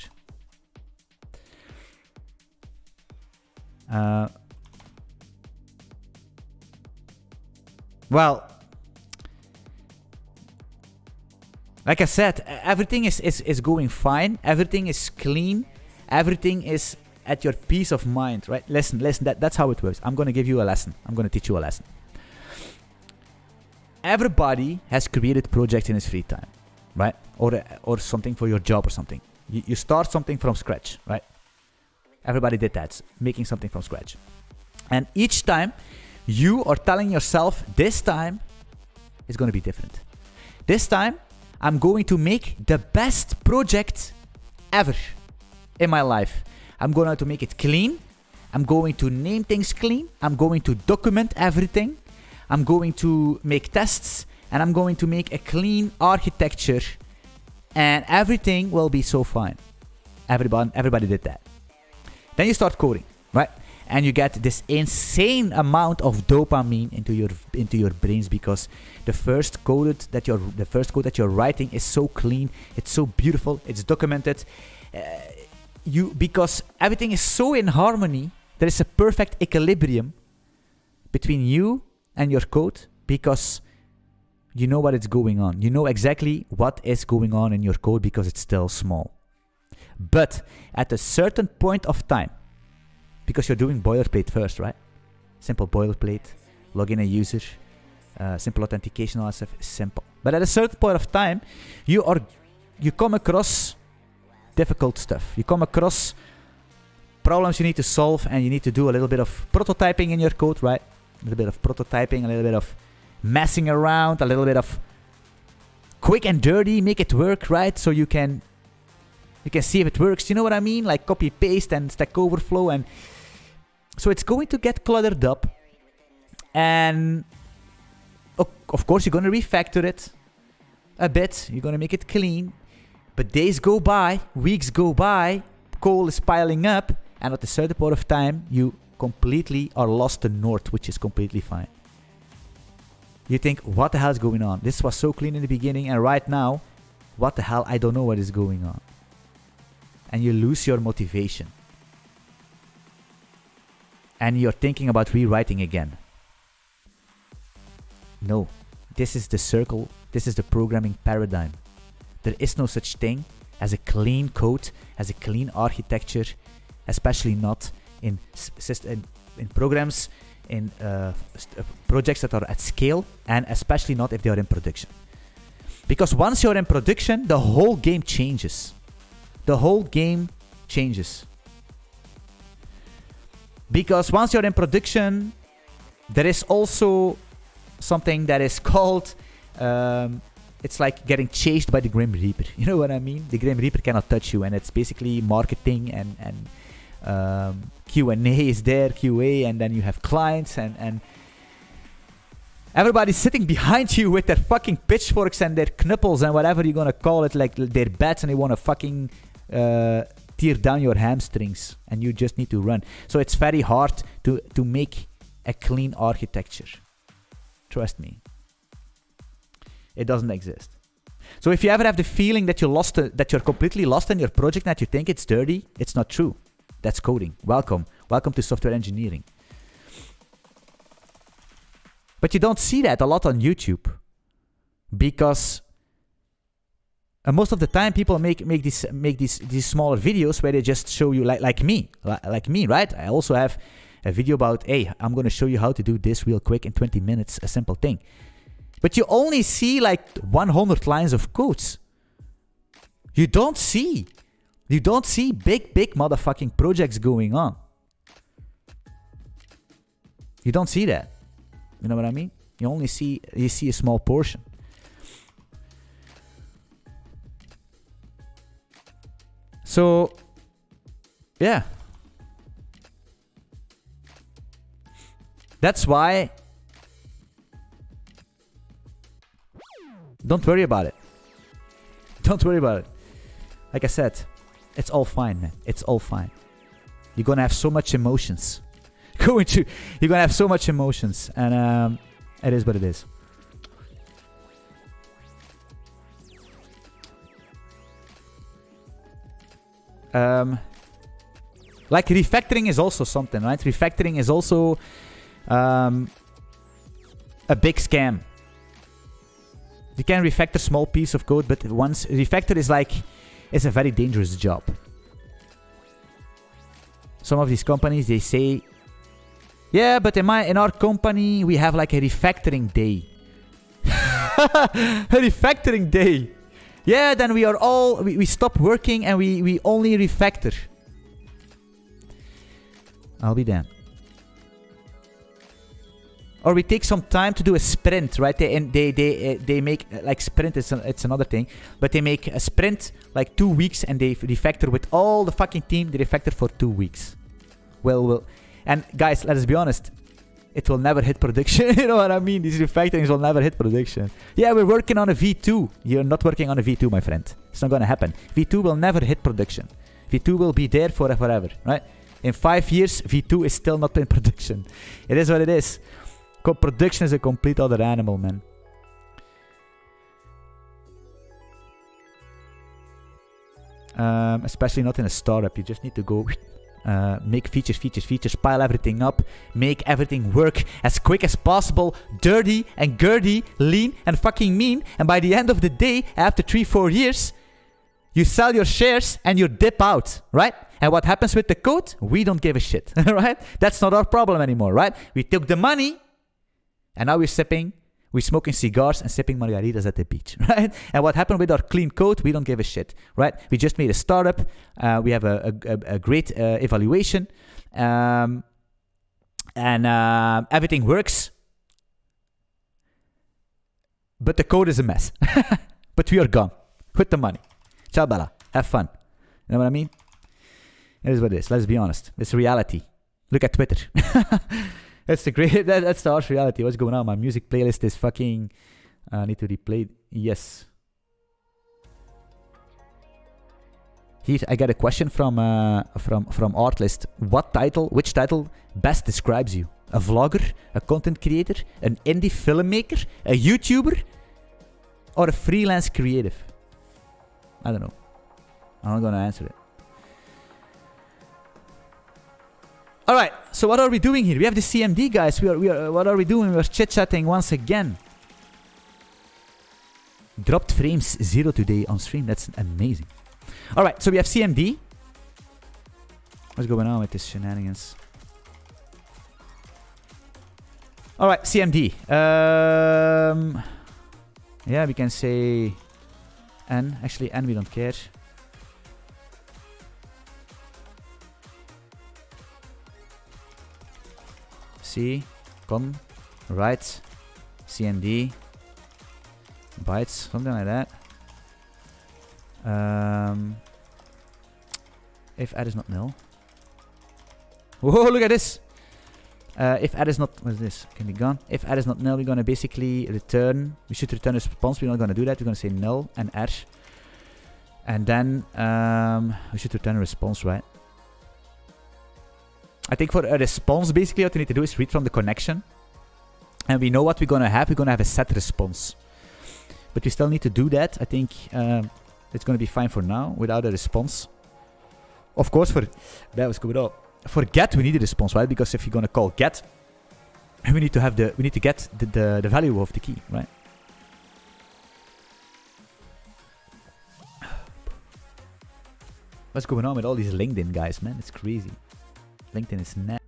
Well, like I said, everything is going fine. Everything is clean. Everything is at your peace of mind, right? Listen, that's how it works. I'm gonna give you a lesson. I'm gonna teach you a lesson. Everybody has created projects in his free time, right? Or something for your job or something. You start something from scratch, right? Everybody did that, making something from scratch. And each time you are telling yourself, this time is going to be different. This time I'm going to make the best project ever in my life. I'm going to make it clean. I'm going to name things clean. I'm going to document everything. I'm going to make tests, and I'm going to make a clean architecture, and everything will be so fine. Everybody did that. Then you start coding, right? And you get this insane amount of dopamine into your brains because the first code that you're writing is so clean, it's so beautiful, it's documented. Because everything is so in harmony, there is a perfect equilibrium between you and your code, because you know what is going on. You know exactly what is going on in your code because it's still small. But at a certain point of time, because you're doing boilerplate first, right? Simple boilerplate, log in a user, simple authentication, all that stuff is simple. But at a certain point of time, you come across difficult stuff. You come across problems you need to solve, and you need to do a little bit of prototyping in your code, right? A little bit of prototyping, a little bit of messing around, a little bit of quick and dirty, make it work, right? So you can You can see if it works. You know what I mean? Like copy paste and Stack Overflow. And so it's going to get cluttered up. And of course, you're going to refactor it a bit. You're going to make it clean. But days go by, weeks go by, coal is piling up. And at a certain point of time, you completely are lost to north, which is completely fine. You think, what the hell is going on? This was so clean in the beginning, and right now, what the hell? I don't know what is going on. And you lose your motivation. And you're thinking about rewriting again. No, this is the circle. This is the programming paradigm. There is no such thing as a clean code, as a clean architecture, especially not in programs, in projects that are at scale, and especially not if they are in production. Because once you're in production, the whole game changes. The whole game changes. Because once you're in production, there is also something that is called, it's like getting chased by the Grim Reaper. You know what I mean? The Grim Reaper cannot touch you, and it's basically marketing and Q&A is there, QA, and then you have clients and everybody's sitting behind you with their fucking pitchforks and their knupples and whatever you're gonna call it, like their bats, and they want to fucking tear down your hamstrings, and you just need to run. So it's very hard to make a clean architecture. Trust me. It doesn't exist. So if you ever have the feeling that you're completely lost in your project and that you think it's dirty, it's not true. That's coding. Welcome to software engineering. But you don't see that a lot on YouTube, because most of the time people make these smaller videos where they just show you like me, right? I also have a video about, hey, I'm going to show you how to do this real quick in 20 minutes, a simple thing. But you only see like 100 lines of codes. You don't see big motherfucking projects going on. You don't see that. You know what I mean? You see a small portion. So, yeah. That's why don't worry about it. Don't worry about it. Like I said, it's all fine, man. It's all fine. You're gonna have so much emotions. You're gonna have so much emotions, and it is what it is. Like refactoring is also something, right? Refactoring is also a big scam. You can refactor small piece of code, but once refactor is a very dangerous job. Some of these companies, they say, yeah, but in our company we have like a refactoring day. A refactoring day. Yeah, then we stop working and we only refactor. I'll be damned. Or we take some time to do a sprint, right? They make like sprint. It's another thing, but they make a sprint like 2 weeks and they refactor with all the fucking team. They refactor for 2 weeks. Well, and guys, let's be honest. It will never hit production. You know what I mean? These refactorings will never hit production. Yeah, we're working on a V2. You're not working on a V2, my friend. It's not gonna happen. V2 will never hit production. V2 will be there forever, right? In 5 years, V2 is still not in production. It is what it is. Production is a complete other animal, man. Especially not in a startup. You just need to go make features, pile everything up, make everything work as quick as possible, dirty and girdy, lean and fucking mean. And by the end of the day, after 3-4 years, you sell your shares and you dip out, right? And what happens with the code? We don't give a shit, right? That's not our problem anymore, right? We took the money. And now we're smoking cigars and sipping margaritas at the beach, right? And what happened with our clean code? We don't give a shit, right? We just made a startup. We have a great evaluation. And everything works. But the code is a mess. But we are gone with the money. Ciao, Bella. Have fun. You know what I mean? It is what it is. Let's be honest. It's reality. Look at Twitter. That's the great. That's the harsh reality. What's going on? My music playlist is fucking. I need to replay. Yes. Here I got a question from Artlist. Which title best describes you? A vlogger, a content creator, an indie filmmaker, a YouTuber, or a freelance creative? I don't know. I'm not gonna answer it. All right. So what are we doing here? We have the CMD, guys. We are. What are we doing? We're chit-chatting once again. Dropped frames 0 today on stream. That's amazing. All right. So we have CMD. What's going on with this shenanigans? All right, CMD. Yeah, we can say N. Actually, N we don't care. C, con, right, CMD, bytes, something like that. If add is not null. Whoa, look at this! If add is not, what is this? Can be gone. If add is not null, we're gonna basically return. We should return a response. We're not gonna do that. We're gonna say null and r, and then we should return a response, right? I think for a response, basically, what we need to do is read from the connection, and we know what we're gonna have. We're gonna have a set response, but we still need to do that. I think it's gonna be fine for now without a response. Of course, for that was good. For get, we need a response, right? Because if you're gonna call get, we need to have we need to get the value of the key, right? What's going on with all these LinkedIn guys, man? It's crazy. LinkedIn is net.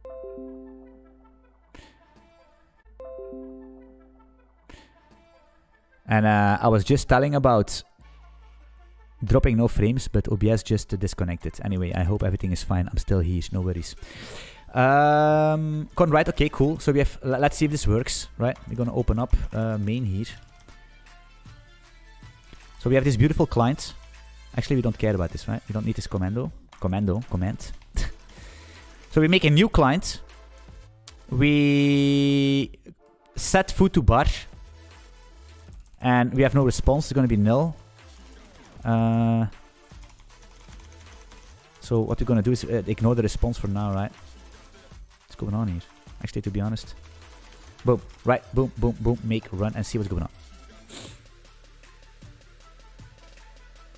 And I was just telling about dropping no frames, but OBS just disconnected. Anyway, I hope everything is fine. I'm still here, no worries. Right, okay, cool. So we have, let's see if this works, right? We're gonna open up main here. So we have this beautiful client. Actually, we don't care about this, right? We don't need this command. So we make a new client. We set food to bar. And we have no response. It's gonna be null. So what we're gonna do is ignore the response for now, right? What's going on here? Actually, to be honest. Boom, right, boom, boom, boom, make, run, and see what's going on.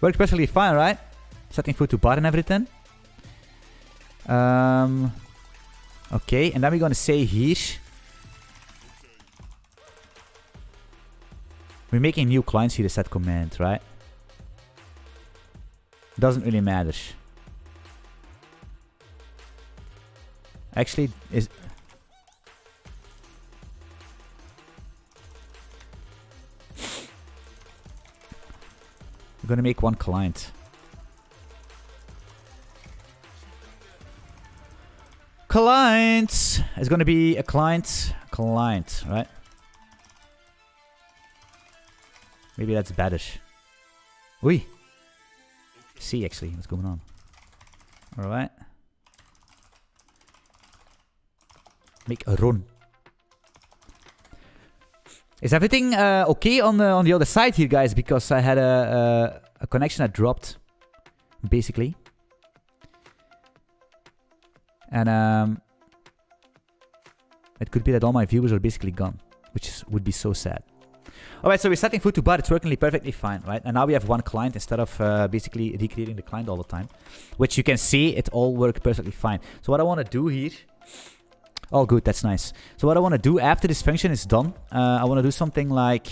Works perfectly fine, right? Setting food to bar and everything. Okay, and then we're gonna say here. We're making new clients here to set command, right? Doesn't really matter. Actually, is we're gonna make one client. Client! It's gonna be a client, right? Maybe that's better. Oi! See, actually, what's going on? Alright. Make a run. Is everything okay on the other side here, guys? Because I had a connection that dropped, basically. And it could be that all my viewers are basically gone, which would be so sad. Alright, so we're setting food to bar. It's working perfectly fine, right? And now we have one client instead of basically recreating the client all the time. Which you can see, it all worked perfectly fine. So what I want to do here... Oh, good, that's nice. So what I want to do after this function is done, I want to do something like...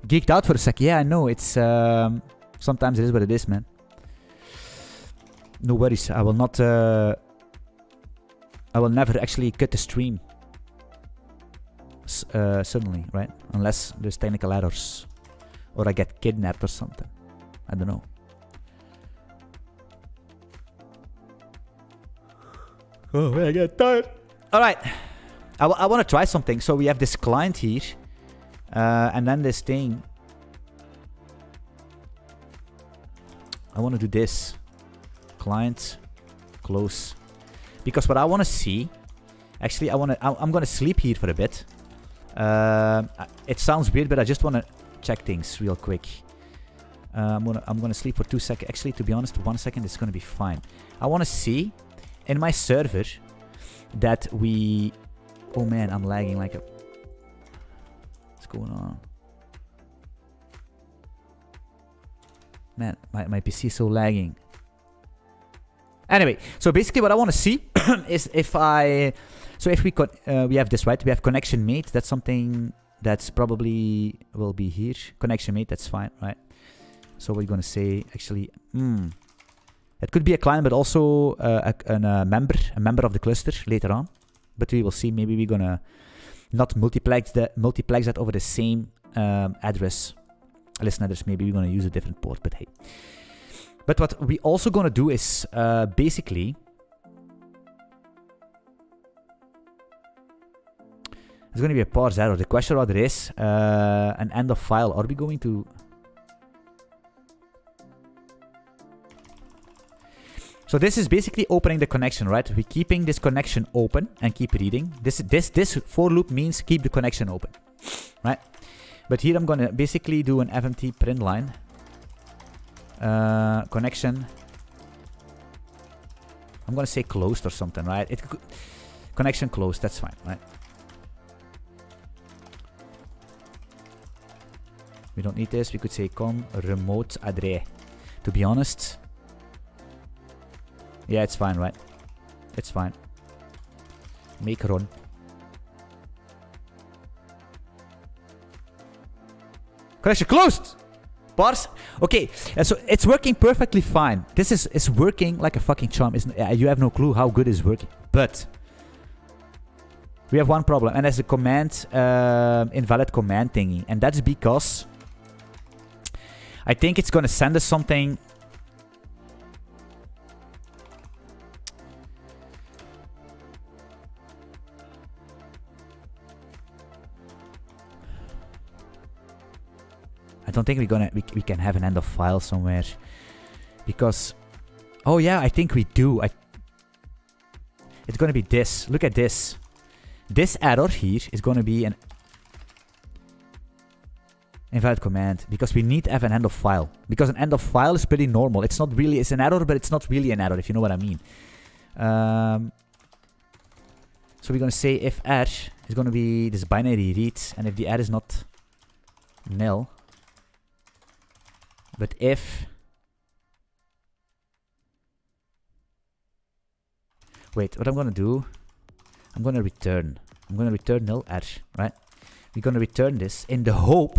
Geeked out for a sec. Yeah, I know, it's... sometimes it is what it is, man. No worries, I will not... I will never actually cut the stream. Suddenly, right? Unless there's technical errors. Or I get kidnapped or something. I don't know. Oh, I get tired. Alright. I want to try something. So we have this client here. And then this thing. I want to do this. Client, close. Because what I want to see, actually, I'm gonna sleep here for a bit. It sounds weird, but I just want to check things real quick. I'm gonna sleep for 2 seconds. Actually, to be honest, 1 second is gonna be fine. I want to see in my server that we. Oh man, I'm lagging like a. What's going on? Man, my PC is so lagging. Anyway, so basically what I want to see is if I... So if we have this, right? We have connection made. That's something that's probably will be here. Connection made, that's fine, right? So we're going to say, actually, it could be a client, but also a member of the cluster later on. But we will see. Maybe we're going to not multiplex that over the same address. Listen, others, maybe we're going to use a different port, but hey. But what we also going to do is basically... There's going to be a parse error. The question order is an end of file. Are we going to... So this is basically opening the connection, right? We're keeping this connection open and keep reading. This for loop means keep the connection open, right? But here I'm going to basically do an fmt print line. Connection. I'm going to say closed or something, right? Connection closed, that's fine, right? We don't need this. We could say com remote address. To be honest, yeah, it's fine, right? It's fine. Make run. Connection closed. Parse. Okay, so it's working perfectly fine. This is working like a fucking charm. You have no clue how good it's working. But we have one problem, and that's the command invalid command thingy, and that's because I think it's gonna send us something. I don't think we can have an end of file somewhere, because oh yeah, I think we do. It's gonna be this. Look at this. This error here is gonna be an invalid command, because we need to have an end of file. Because an end of file is pretty normal. It's not really, it's an error, but it's not really an error, if you know what I mean. So we're gonna say if r is gonna be this binary read, and if the r is not nil. But if... Wait, what I'm going to do... I'm going to return nil r, right? We're going to return this in the hope...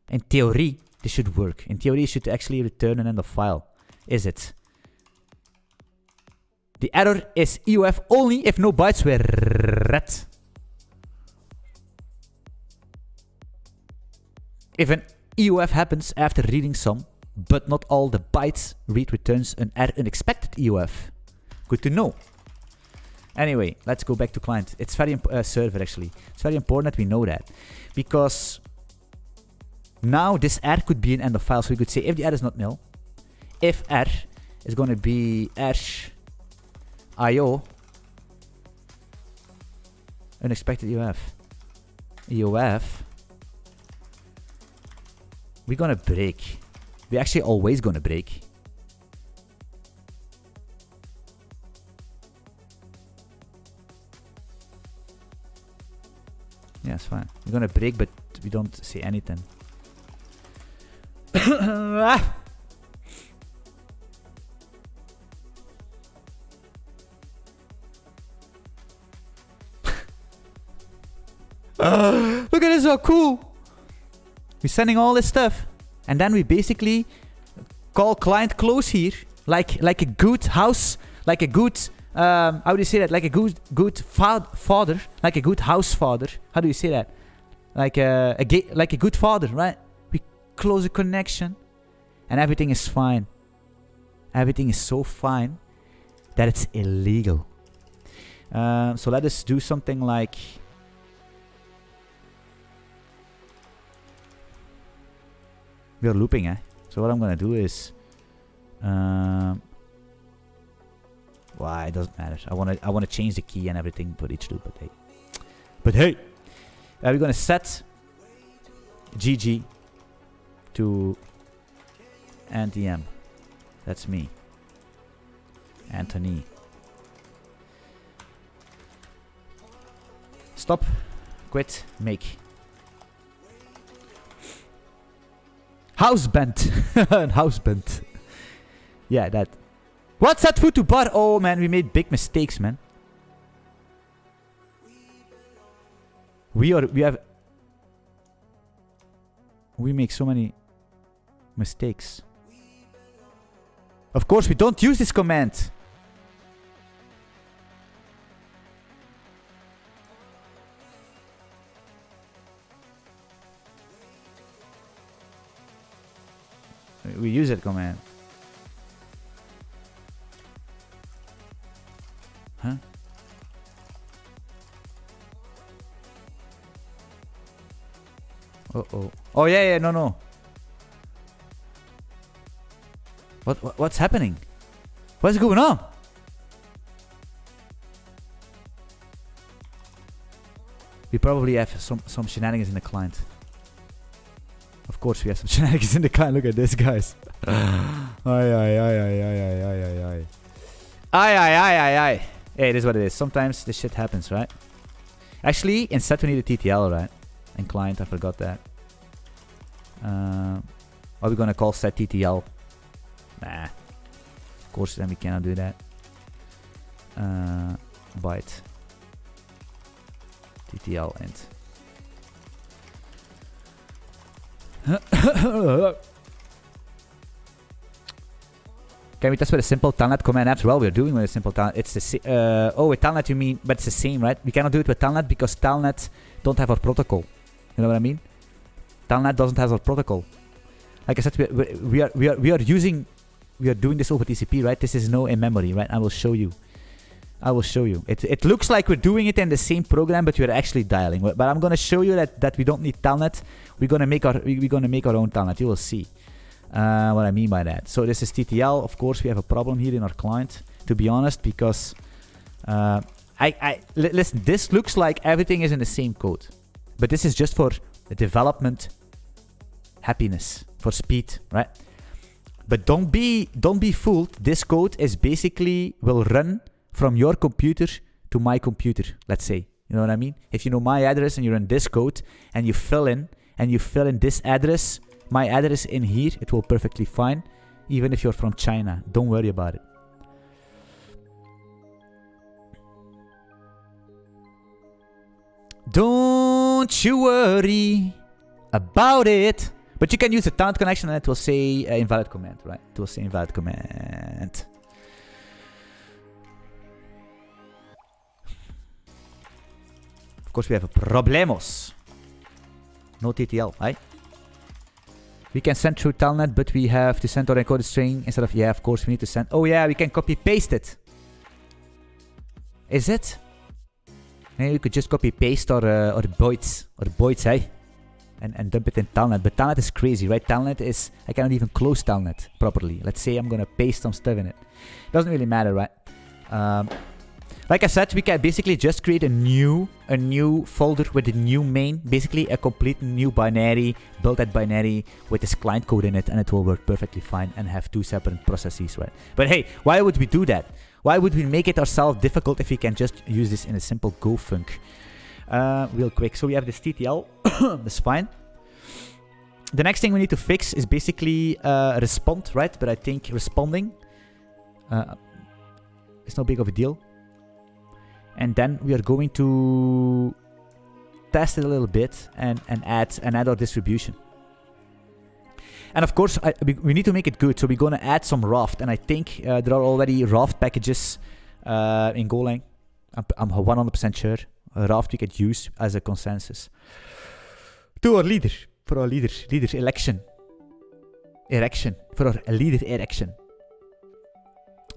In theory, this should work. In theory, it should actually return an end of file. Is it? The error is EOF only if no bytes were read. If an EOF happens after reading some, but not all the bytes, read returns an unexpected EOF. Good to know. Anyway, let's go back to client. It's very server actually. It's very important that we know that, because now this r could be an end of file. So we could say if the r is not nil, if r is going to be r io unexpected EOF. We're gonna break. We're actually always gonna break. Yeah, it's fine. We're gonna break, but we don't say anything. Look at this, so cool. We're sending all this stuff, and then we basically call client close here, like a good house, like a good how do you say that? Like a good father, like a good house father. How do you say that? Like a good father, right? We close the connection, and everything is fine. Everything is so fine that it's illegal. So let us do something like. We are looping, eh? So what I'm gonna do is Why? It doesn't matter. I wanna change the key and everything for each loop, but hey, we're gonna set GG to NTM. That's me, Anthony. Stop, quit, make. House bent. House bent. Yeah, that. What's that food to bar? Oh man, we made big mistakes, man. We make so many mistakes. Of course, we don't use this command. We use that command. Huh? Uh-oh. Oh, yeah, no. What's happening? What's going on? We probably have some shenanigans in the client. Of course we have some shenanigans in the client. Look at this, guys. Ay. Hey, it is what it is. Sometimes this shit happens, right? Actually, instead we need a TTL, right? And client, I forgot that. Are we gonna call set TTL? Nah. Of course, then we cannot do that. Byte. TTL int. Can we test with a simple telnet command apps? Well, we're doing with a simple telnet. It's the oh, with telnet you mean, but it's the same, right? We cannot do it with telnet because telnet don't have our protocol. You know what I mean? Telnet doesn't have our protocol. Like I said, we are doing this over TCP, right? This is no in memory, right? I will show you. It looks like we're doing it in the same program, but we're actually dialing. But I'm gonna show you that we don't need telnet. We're gonna make our own telnet. You will see what I mean by that. So this is TTL. Of course, we have a problem here in our client, to be honest, because listen. This looks like everything is in the same code, but this is just for the development happiness, for speed, right? But don't be fooled. This code is basically will run from your computer to my computer, let's say. You know what I mean? If you know my address and you run this code and you fill in this address, my address in here, it will perfectly fine, even if you're from China. Don't worry about it. Don't you worry about it. But you can use a telnet connection and it will say invalid command, right? It will say invalid command. Of course, we have a problemos. No TTL, right? We can send through telnet, but we have to send our encoded string instead of, yeah, of course, we need to send. Oh, yeah, we can copy paste it. Is it? Maybe we could just copy paste or bytes, hey? And dump it in telnet. But telnet is crazy, right? Telnet is, I cannot even close telnet properly. Let's say I'm gonna paste some stuff in it. Doesn't really matter, right? Like I said, we can basically just create a new folder with a new main, basically a complete new binary, build that binary with this client code in it, and it will work perfectly fine and have two separate processes, right? But hey, why would we do that? Why would we make it ourselves difficult if we can just use this in a simple Go func? Real quick, so we have this TTL, that's fine. The next thing we need to fix is basically respond, right? But I think responding, it's no big of a deal. And then we are going to test it a little bit and add our distribution. And of course, we need to make it good. So we're going to add some raft. And I think there are already raft packages in Golang. I'm 100% sure. Raft we could use as a consensus. To our leader. For our leader election. Erection. For our leader erection.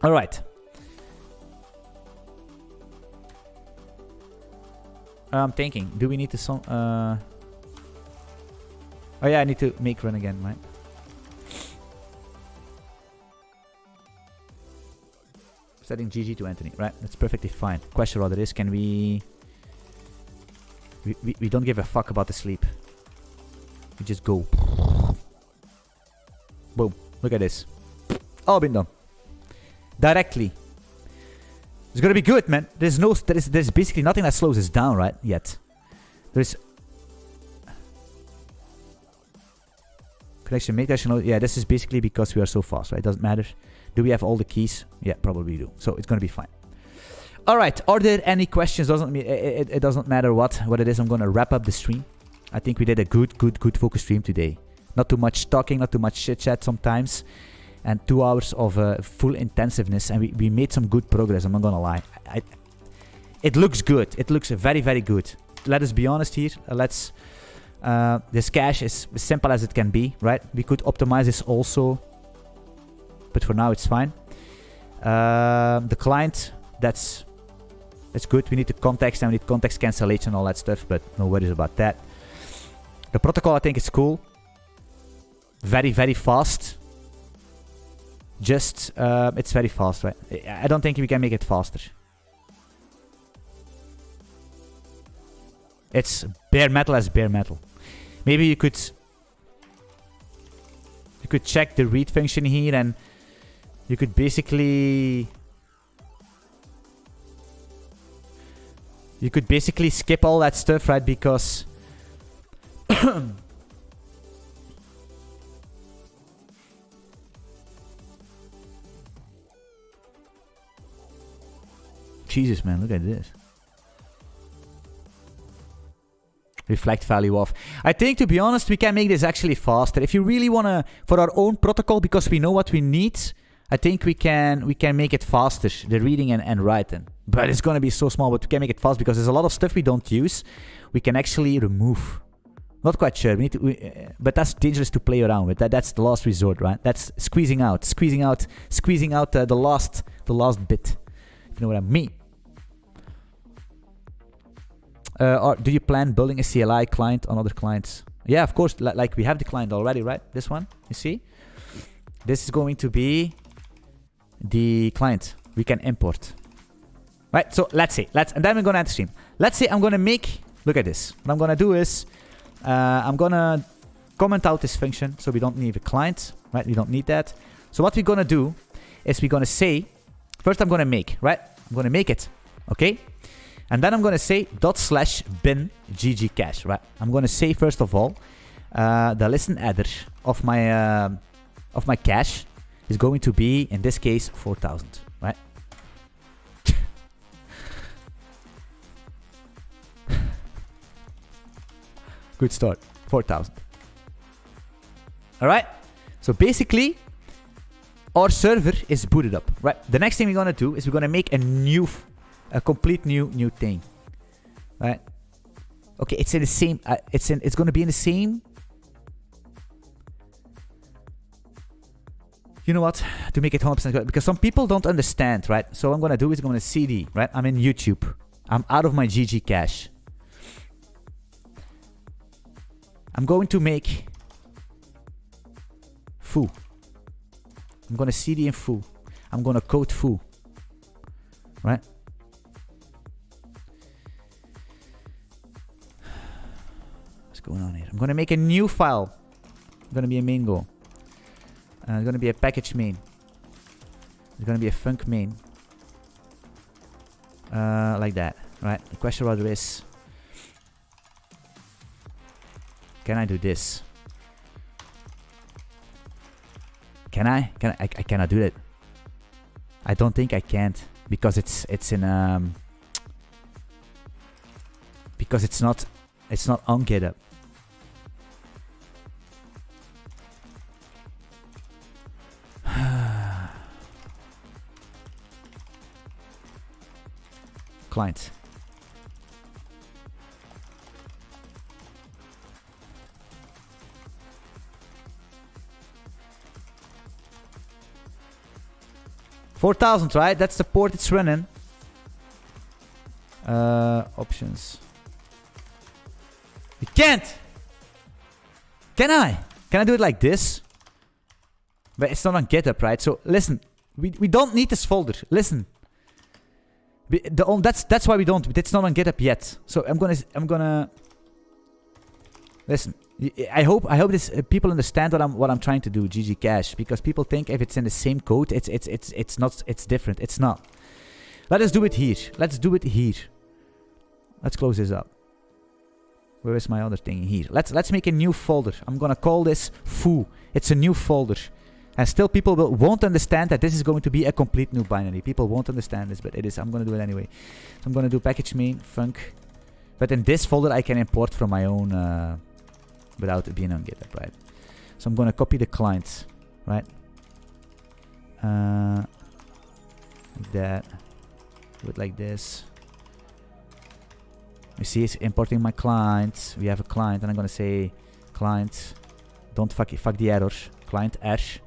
All right. I'm thinking, do we need to oh yeah, I need to make run again, right? Setting GG to Anthony. Right, that's perfectly fine. Question rather is, can we don't give a fuck about the sleep. We just go. Boom. Look at this. All been done. Directly. It's gonna be good, man. There's basically nothing that slows us down, right? Yet. There's connection make that. Yeah, this is basically because we are so fast, right? It doesn't matter. Do we have all the keys? Yeah, probably do. So it's gonna be fine. All right. Are there any questions? It doesn't matter what it is. I'm gonna wrap up the stream. I think we did a good focus stream today. Not too much talking, not too much chit chat sometimes, and 2 hours of full intensiveness, and we made some good progress. I'm not gonna lie. It looks good. It looks very, very good. Let us be honest here. This cache is as simple as it can be, right? We could optimize this also, but for now it's fine. The client, that's good. We need the context, and we need context cancellation and all that stuff, but no worries about that. The protocol, I think, is cool. Very, very fast. Just, it's very fast, right? I don't think we can make it faster. It's bare metal as bare metal. Maybe you could check the read function here, and you could basically skip all that stuff, right? Because Jesus, man, look at this. Reflect value off. I think, to be honest, we can make this actually faster. If you really want to, for our own protocol, because we know what we need, I think we can make it faster, the reading and writing. But it's going to be so small, but we can make it fast because there's a lot of stuff we don't use. We can actually remove. Not quite sure. But that's dangerous to play around with. That's the last resort, right? That's squeezing out the last bit. If you know what I mean. Or do you plan building a CLI client on other clients? Yeah, of course. Like we have the client already, right? This one, you see? This is going to be the client we can import. Right, so let's say, and then we're going to add the stream. Let's say I'm going to make, look at this. What I'm going to do is, I'm going to comment out this function. So we don't need a client, right? We don't need that. So what we're going to do is we're going to say, first I'm going to make, right? I'm going to make it, okay? And then I'm going to say /bin ggcache, right? I'm going to say, first of all, the listen header of my cache is going to be, in this case, 4,000, right? Good start, 4,000. All right? So basically, our server is booted up, right? The next thing we're going to do is we're going to make a complete new thing, right? Okay, it's in the same. It's going to be in the same. You know what? To make it 100% good, because some people don't understand, right? So what I'm going to do is I'm going to CD, right? I'm in YouTube. I'm out of my GG cache. I'm going to make foo. I'm going to CD in foo. I'm going to code foo, right? Going on here. I'm going to make a new file. It's going to be a main goal. It's going to be a package main. It's going to be a func main. Like that, right? The question rather is, can I do this? Can I? I cannot do that. I don't think I can't because it's in because it's not on GitHub. Client. $4,000, right? That's the port it's running. Options. You can't. Can I? Can I do it like this? But it's not on GitHub, right? So listen, we don't need this folder. Listen, That's why we don't. It's not on GitHub yet. So I'm gonna listen. I hope this people understand what I'm trying to do. GG Cash, because people think if it's in the same code, it's not. It's different. It's not. Let us do it here. Let's do it here. Let's close this up. Where is my other thing here? Let's make a new folder. I'm gonna call this foo. It's a new folder. And still people won't understand that this is going to be a complete new binary. People won't understand this, but it is. I'm going to do it anyway. So I'm going to do package main func. But in this folder I can import from my own without it being on GitHub, right? So I'm going to copy the client, right? Like that. Do it like this. You see it's importing my client. We have a client and I'm going to say client. Don't fuck the errors. Client ash.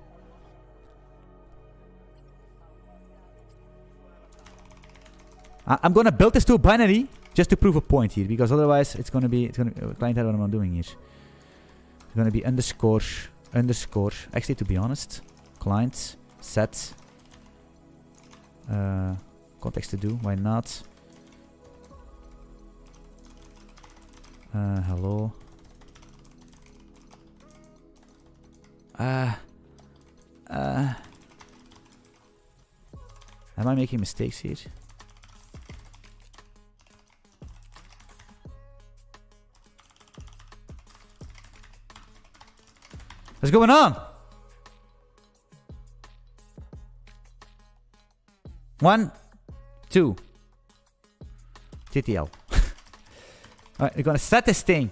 I'm gonna build this to a binary just to prove a point here, because otherwise it's gonna client error. What I'm doing here. It's gonna be underscore. Actually, to be honest, client set context to do. Why not? Hello. Am I making mistakes here? What's going on? 1, 2. TTL. Alright, we're gonna set this thing.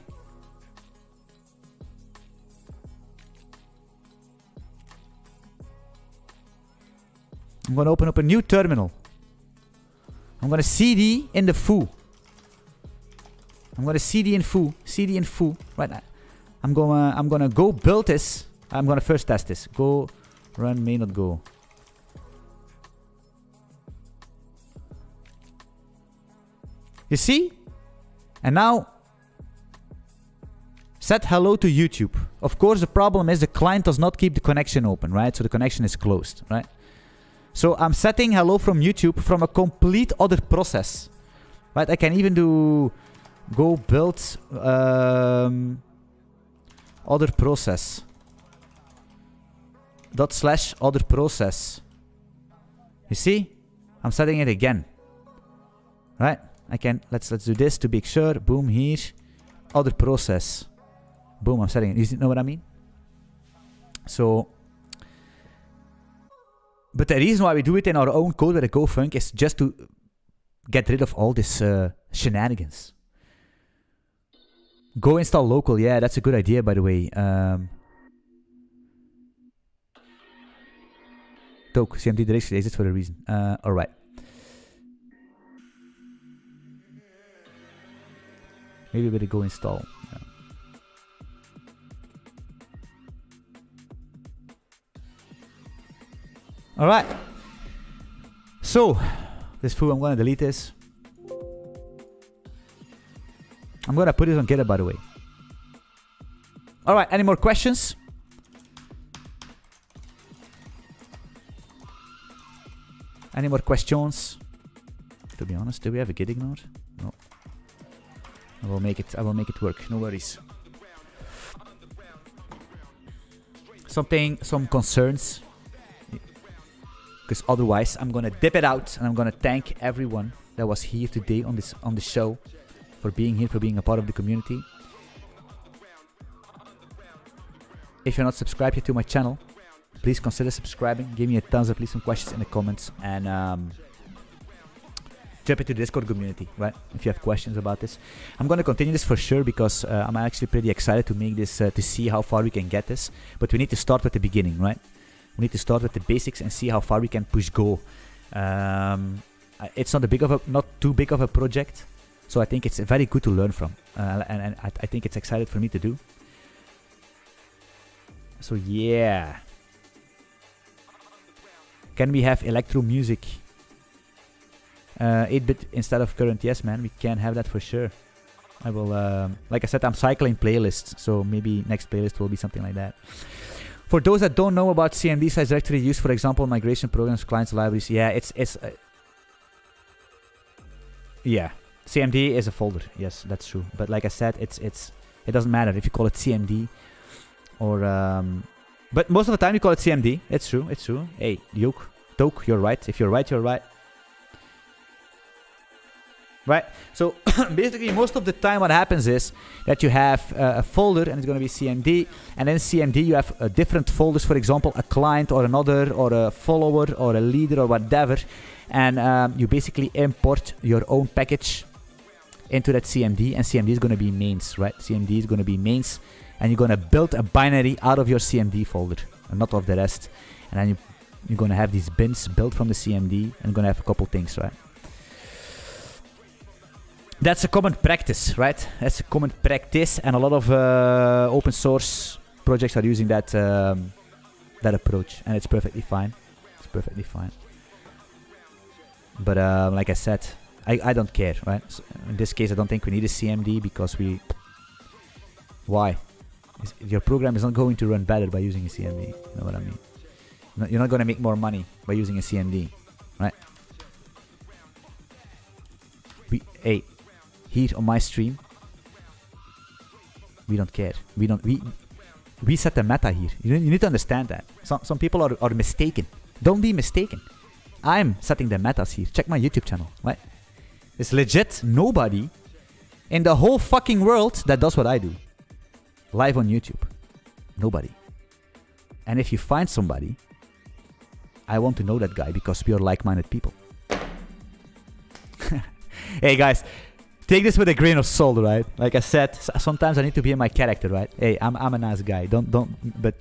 I'm gonna open up a new terminal. I'm gonna cd in the foo. I'm gonna cd in foo. cd in foo. Right now. I'm gonna go build this. I'm gonna first test this. Go run may not go. You see? And now set hello to YouTube. Of course, the problem is the client does not keep the connection open, right? So the connection is closed, right? So I'm setting hello from YouTube from a complete other process, right? I can even do go build other process / other process. You see? I'm setting it again, right? I can let's do this to be sure. Boom, here, other process. Boom, I'm setting it. You know what I mean? So, but the reason why we do it in our own code with a GoFunc is just to get rid of all this shenanigans. Go install local. Yeah, that's a good idea, by the way. Toke, CMD direction is it for a reason. Alright. Maybe we better go install. Yeah. Alright. So, this foo, I'm gonna delete this. I'm gonna put it on GitHub, by the way. Alright, any more questions? Any more questions? To be honest, do we have a git ignore? No. I will make it work, no worries. Some concerns. Because otherwise I'm gonna dip it out and I'm gonna thank everyone that was here today on the show. For being here, for being a part of the community. If you're not subscribed yet to my channel, please consider subscribing. Give me a thumbs up, leave some questions in the comments, and jump into the Discord community, right? If you have questions about this. I'm going to continue this for sure because I'm actually pretty excited to make this, to see how far we can get this. But we need to start with the beginning, right? We need to start with the basics and see how far we can push go. It's not too big of a project. So I think it's very good to learn from, and I think it's excited for me to do. So yeah, can we have electro music? 8-bit instead of current? Yes, man, we can have that for sure. I will, like I said, I'm cycling playlists, so maybe next playlist will be something like that. For those that don't know about CMD/directory use, for example, migration programs, clients, libraries, yeah, it's Yeah, CMD is a folder. Yes, that's true. But like I said, it doesn't matter if you call it CMD or but most of the time you call it CMD. It's true. It's true. Hey, Toke, you're right. If you're right, you're right. Right. So basically, most of the time, what happens is that you have a folder, and it's going to be CMD, and then CMD you have different folders. For example, a client or another, or a follower or a leader or whatever, and you basically import your own package into that CMD, and CMD is going to be mains, right? CMD is going to be mains, and you're going to build a binary out of your CMD folder, and not of the rest, and then you're going to have these bins built from the CMD, and you're going to have a couple things, right? That's a common practice, right? That's a common practice, and a lot of open source projects are using that that approach, and it's perfectly fine. It's perfectly fine. But like I said, I don't care, right? So in this case, I don't think we need a CMD because we... Why? Your program is not going to run better by using a CMD. You know what I mean? You're not going to make more money by using a CMD, right? Hey, here on my stream, we don't care. We set the meta here. You need to understand that. Some people are mistaken. Don't be mistaken. I'm setting the metas here. Check my YouTube channel, right? It's legit nobody in the whole fucking world that does what I do. Live on YouTube. Nobody. And if you find somebody, I want to know that guy because we are like-minded people. Hey guys, take this with a grain of salt, right? Like I said, sometimes I need to be in my character, right? Hey, I'm a nice guy. But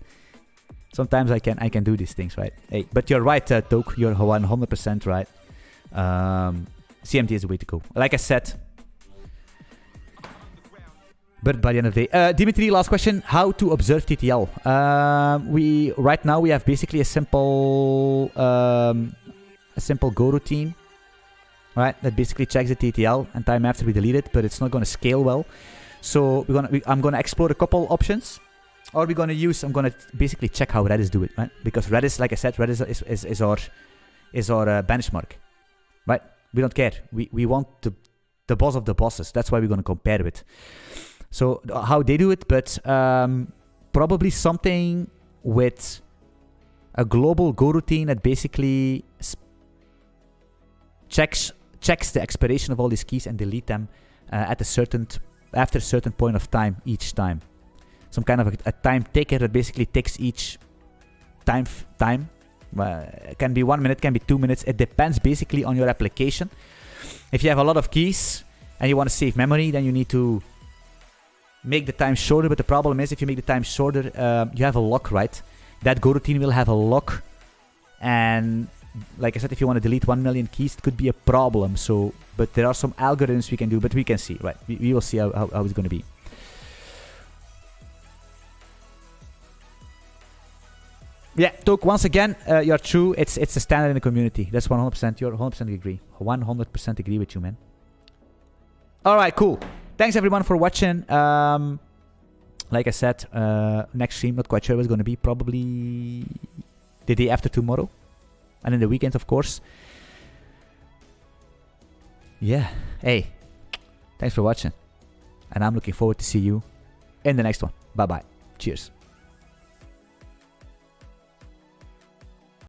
sometimes I can do these things, right? Hey, but you're right, Toke. You're 100% right. CMD is the way to go. Like I said. But by the end of the day, Dimitri, last question: how to observe TTL? Right now we have basically a simple Go routine, right? That basically checks the TTL and time after we delete it, but it's not going to scale well. So I'm gonna explore a couple options, or I'm gonna basically check how Redis do it, right? Because Redis, like I said, Redis is our benchmark, right? We don't care. We want the boss of the bosses. That's why we're gonna compare it. So how they do it, but probably something with a global Go routine that basically checks the expiration of all these keys and delete them after a certain point of time each time. Some kind of a time taker that basically takes each time. It can be 1 minute, can be 2 minutes. It depends basically on your application. If you have a lot of keys and you want to save memory, then you need to make the time shorter. But the problem is, if you make the time shorter, you have a lock, right? That Go routine will have a lock, and like I said, if you want to delete 1 million keys, it could be a problem. So, but there are some algorithms we can do, but we can see, right? We will see how it's going to be. Yeah, Toke, once again, you're true. It's a standard in the community. That's 100%. You're 100% agree. 100% agree with you, man. All right, cool. Thanks everyone for watching. Like I said, next stream, not quite sure what's going to be. Probably the day after tomorrow. And in the weekend, of course. Yeah. Hey, thanks for watching. And I'm looking forward to see you in the next one. Bye-bye. Cheers.